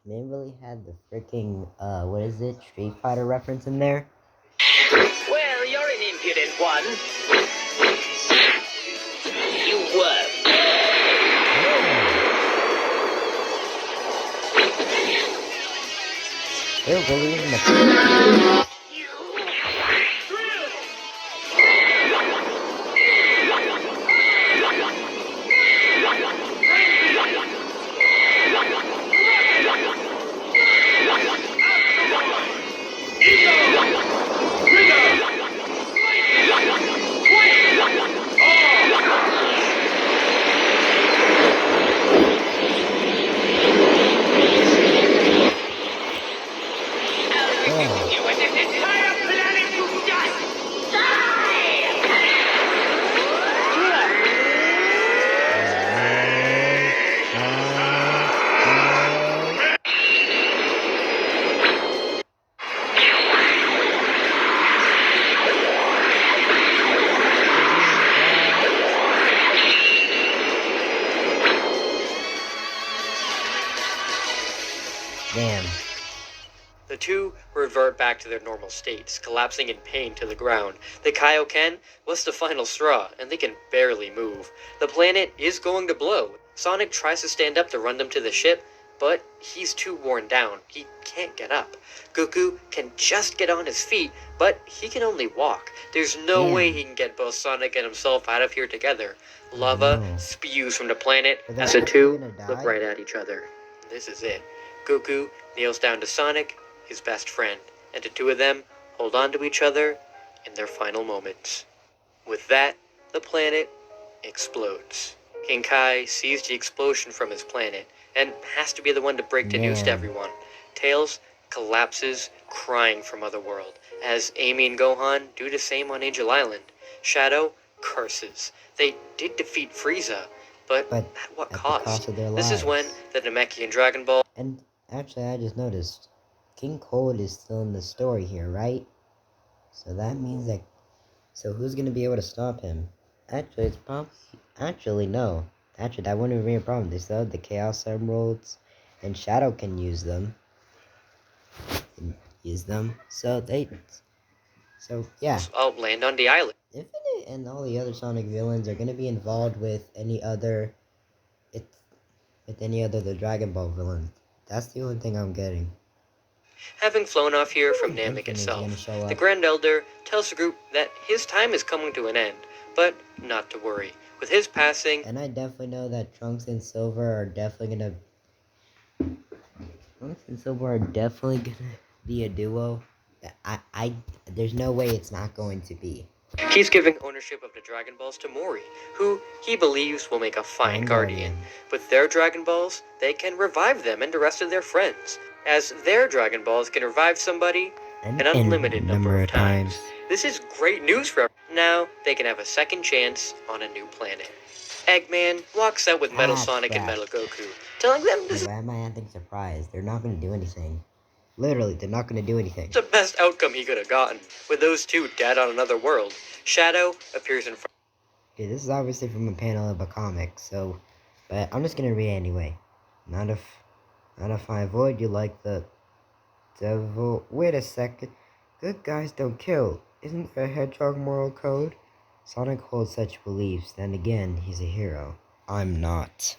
Man really had the freaking, what is it? Street Fighter reference in there? Well, you're an impudent one. You were. They're really in the... You and this entire planet to dust! Damn. The two revert back to their normal states, collapsing in pain to the ground. The Kaioken was the final straw, and they can barely move. The planet is going to blow. Sonic tries to stand up to run them to the ship, but he's too worn down. He can't get up. Goku can just get on his feet, but he can only walk. There's no Damn. way he can get both Sonic and himself out of here together. Lava No. spews from the planet Are they as the actually two gonna look die? right at each other. This is it. Goku kneels down to Sonic, his best friend, and the two of them hold on to each other in their final moments. With that, the planet explodes. King Kai sees the explosion from his planet and has to be the one to break the news to Man. everyone. Tails collapses, crying from Otherworld, as Amy and Gohan do the same on Angel Island. Shadow curses. They did defeat Frieza, but But at what at the cost? cost of their This is when lives. the Namekian Dragon Ball. And actually, I just noticed King Cold is still in the story here, right? So that means that. So who's gonna be able to stop him? Actually, it's probably. Actually, no. Actually, that wouldn't be a problem. They still have the Chaos Emeralds, and Shadow can use them. So they. So yeah. I'll land on the island. Infinite and all the other Sonic villains are gonna be involved with any other. It. With any other the Dragon Ball villains. That's the only thing I'm getting. Having flown off here from Infinite Namek is gonna itself, show the up. Grand Elder tells the group that his time is coming to an end, but not to worry. With his passing, And I definitely know that Trunks and Silver are definitely gonna be a duo. There's no way it's not going to be. he's giving ownership of the Dragon Balls to Mori, who he believes will make a fine Fine guardian. Guardian. With their Dragon Balls, they can revive them and the rest of their friends, as their Dragon Balls can revive somebody an unlimited number of times. This is great news for everyone. Now they can have a second chance on a new planet. Eggman walks out with Metal Sonic and crap. Metal Goku, telling them this is Why am I acting surprised? They're not gonna do anything. Literally, they're not gonna do anything. the best outcome he could have gotten, with those two dead on another world. Shadow appears in front. Okay, this is obviously from a panel of a comic, so, but I'm just gonna read it anyway. Not if I avoid you like the devil. Wait a second. Good guys don't kill. Isn't there a hedgehog moral code? Sonic holds such beliefs, then again, he's a hero. I'm not.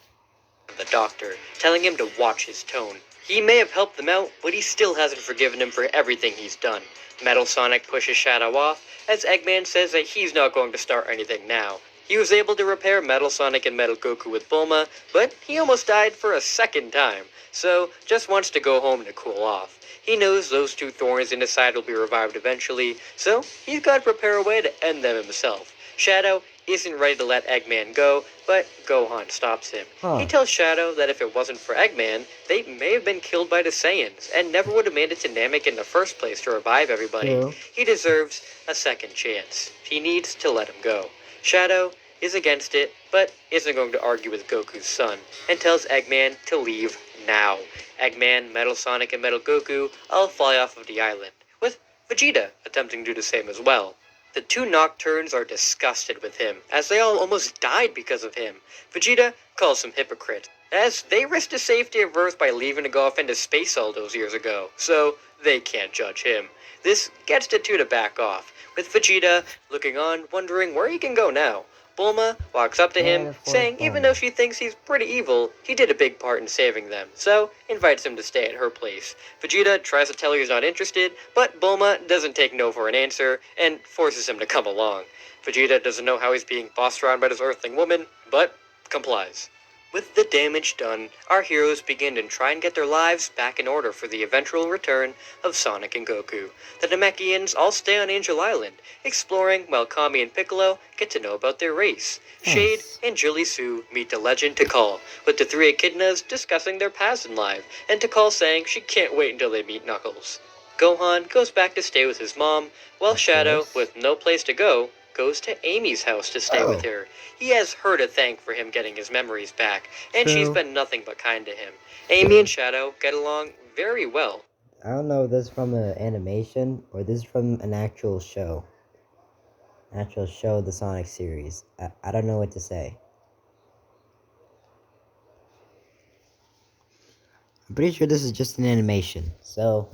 The doctor, telling him to watch his tone. He may have helped them out, but he still hasn't forgiven him for everything he's done. Metal Sonic pushes Shadow off, as Eggman says that he's not going to start anything now. He was able to repair Metal Sonic and Metal Goku with Bulma, but he almost died for a second time, so just wants to go home to cool off. He knows those two thorns in his side will be revived eventually, so he's got to prepare a way to end them himself. Shadow isn't ready to let Eggman go, but Gohan stops him. He tells Shadow that if it wasn't for Eggman, they may have been killed by the Saiyans, and never would have made it to Namek in the first place to revive everybody. True. He deserves a second chance. He needs to let him go. Shadow is against it, but isn't going to argue with Goku's son, and tells Eggman to leave now. Eggman, Metal Sonic, and Metal Goku all fly off of the island, with Vegeta attempting to do the same as well. The two Nocturnes are disgusted with him, as they all almost died because of him. Vegeta calls them hypocrites, as they risked the safety of Earth by leaving to go off into space all those years ago, so they can't judge him. This gets the two to back off, with Vegeta looking on, wondering where he can go now. Bulma walks up to him, saying even though she thinks he's pretty evil, he did a big part in saving them, so invites him to stay at her place. Vegeta tries to tell her he's not interested, but Bulma doesn't take no for an answer, and forces him to come along. Vegeta doesn't know how he's being bossed around by this earthling woman, but complies. With the damage done, our heroes begin to try and get their lives back in order for the eventual return of Sonic and Goku. The Namekians all stay on Angel Island, exploring while Kami and Piccolo get to know about their race. Shade and Julie Sue meet the legend Tikal, with the three echidnas discussing their past in life, and Tikal saying she can't wait until they meet Knuckles. Gohan goes back to stay with his mom, while Shadow, with no place to go, goes to Amy's house to stay with her. He has her to thank for him getting his memories back, and she's been nothing but kind to him. Amy and Shadow get along very well. I don't know if this is from an animation or this is from an actual show. The Sonic series. I don't know what to say. I'm pretty sure this is just an animation. So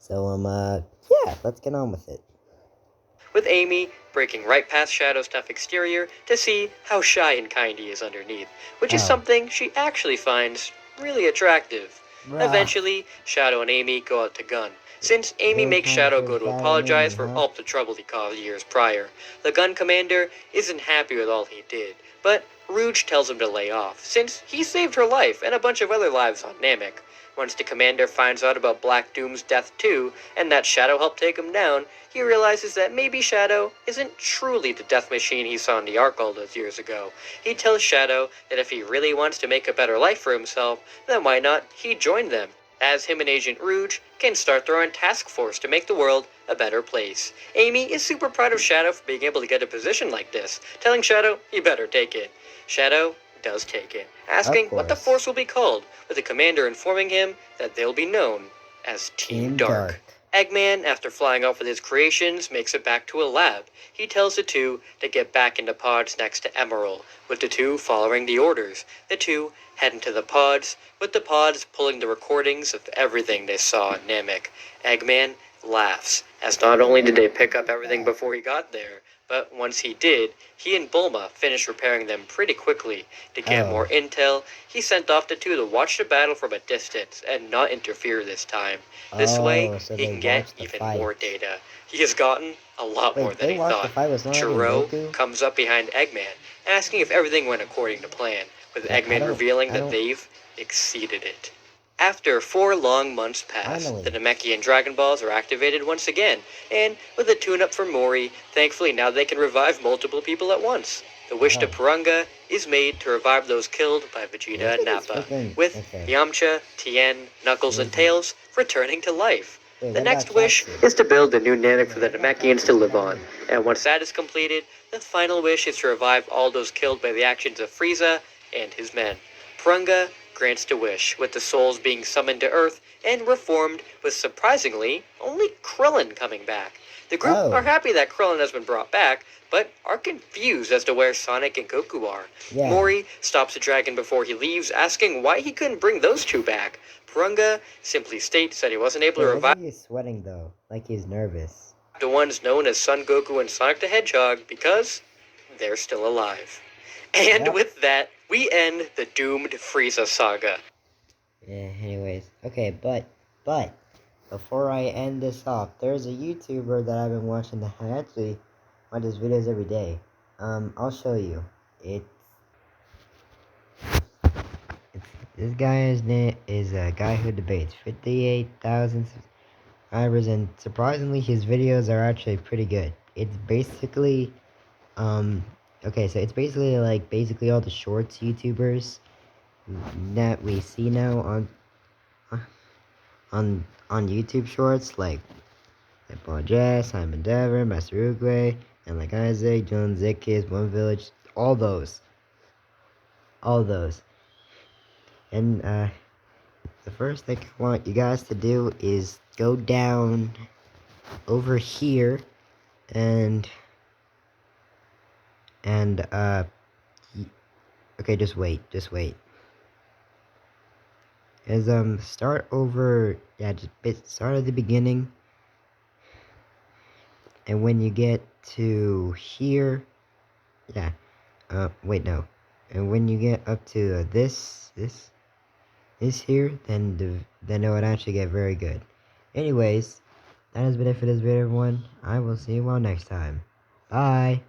yeah, let's get on with it. With Amy breaking right past Shadow's tough exterior to see how shy and kind he is underneath, which is something she actually finds really attractive. Eventually, Shadow and Amy go out to gun, since Amy makes Shadow go to apologize for all the trouble he caused years prior. The gun commander isn't happy with all he did, but Rouge tells him to lay off, since he saved her life and a bunch of other lives on Namek. Once the commander finds out about Black Doom's death too, and that Shadow helped take him down, he realizes that maybe Shadow isn't truly the death machine he saw in the Ark all those years ago. He tells Shadow that if he really wants to make a better life for himself, then why not he join them. as him and Agent Rouge can start their own task force to make the world a better place. Amy is super proud of Shadow for being able to get a position like this, telling Shadow he better take it. Shadow does take it, asking what the course. force will be called, with the commander informing him that they'll be known as Team Dark. Eggman, after flying off with his creations, makes it back to a lab. He tells the two to get back into pods next to Emerald, with the two following the orders. The two head into the pods, with the pods pulling the recordings of everything they saw in Namek. Eggman laughs, as not only did they pick up everything before he got there, but once he did, he and Bulma finished repairing them pretty quickly. To get more intel, he sent off the two to watch the battle from a distance and not interfere this time. This way, so he they can get watched the even fight. more data. He has gotten a lot more Wait, than they he watched the thought. fight with Sonic and Chiro Goku? comes up behind Eggman, asking if everything went according to plan, with Wait, Eggman revealing that they've exceeded it. After 4 long months pass, Finally. the Namekian Dragon Balls are activated once again, and with a tune-up for Mori, thankfully now they can revive multiple people at once. The wish to Purunga is made to revive those killed by Vegeta and Nappa, with Yamcha, Tien, Knuckles, and Tails returning to life. The next wish is to build a new Namek for the Namekians to live on, and once that is completed, the final wish is to revive all those killed by the actions of Frieza and his men. Purunga grants the wish, with the souls being summoned to Earth and reformed, with surprisingly only Krillin coming back. The group are happy that Krillin has been brought back, but are confused as to where Sonic and Goku are. Mori stops the dragon before he leaves, asking why he couldn't bring those two back. Purunga simply states that he wasn't able to revive He's sweating though, like he's nervous. the ones known as Son Goku and Sonic the Hedgehog because they're still alive. And with that, we end the doomed Frieza saga. Yeah, anyways. Okay, but, before I end this off, there's a YouTuber that I've been watching that I actually watch his videos every day. I'll show you. This guy's name is a guy who debates 58,000 subscribers, and surprisingly, his videos are actually pretty good. It's basically, okay, so it's basically like all the shorts YouTubers that we see now on YouTube Shorts, like Paul Jazz, Simon Dever, Master Uruguay, and like Isaac, John Zikis, One Village, all those. And the first thing I want you guys to do is go down over here and okay, just wait. As start over, just start at the beginning, and when you get to here, wait, no, and when you get up to this here, then it would actually get very good. Anyways, that has been it for this video, everyone. I will see you all next time. Bye.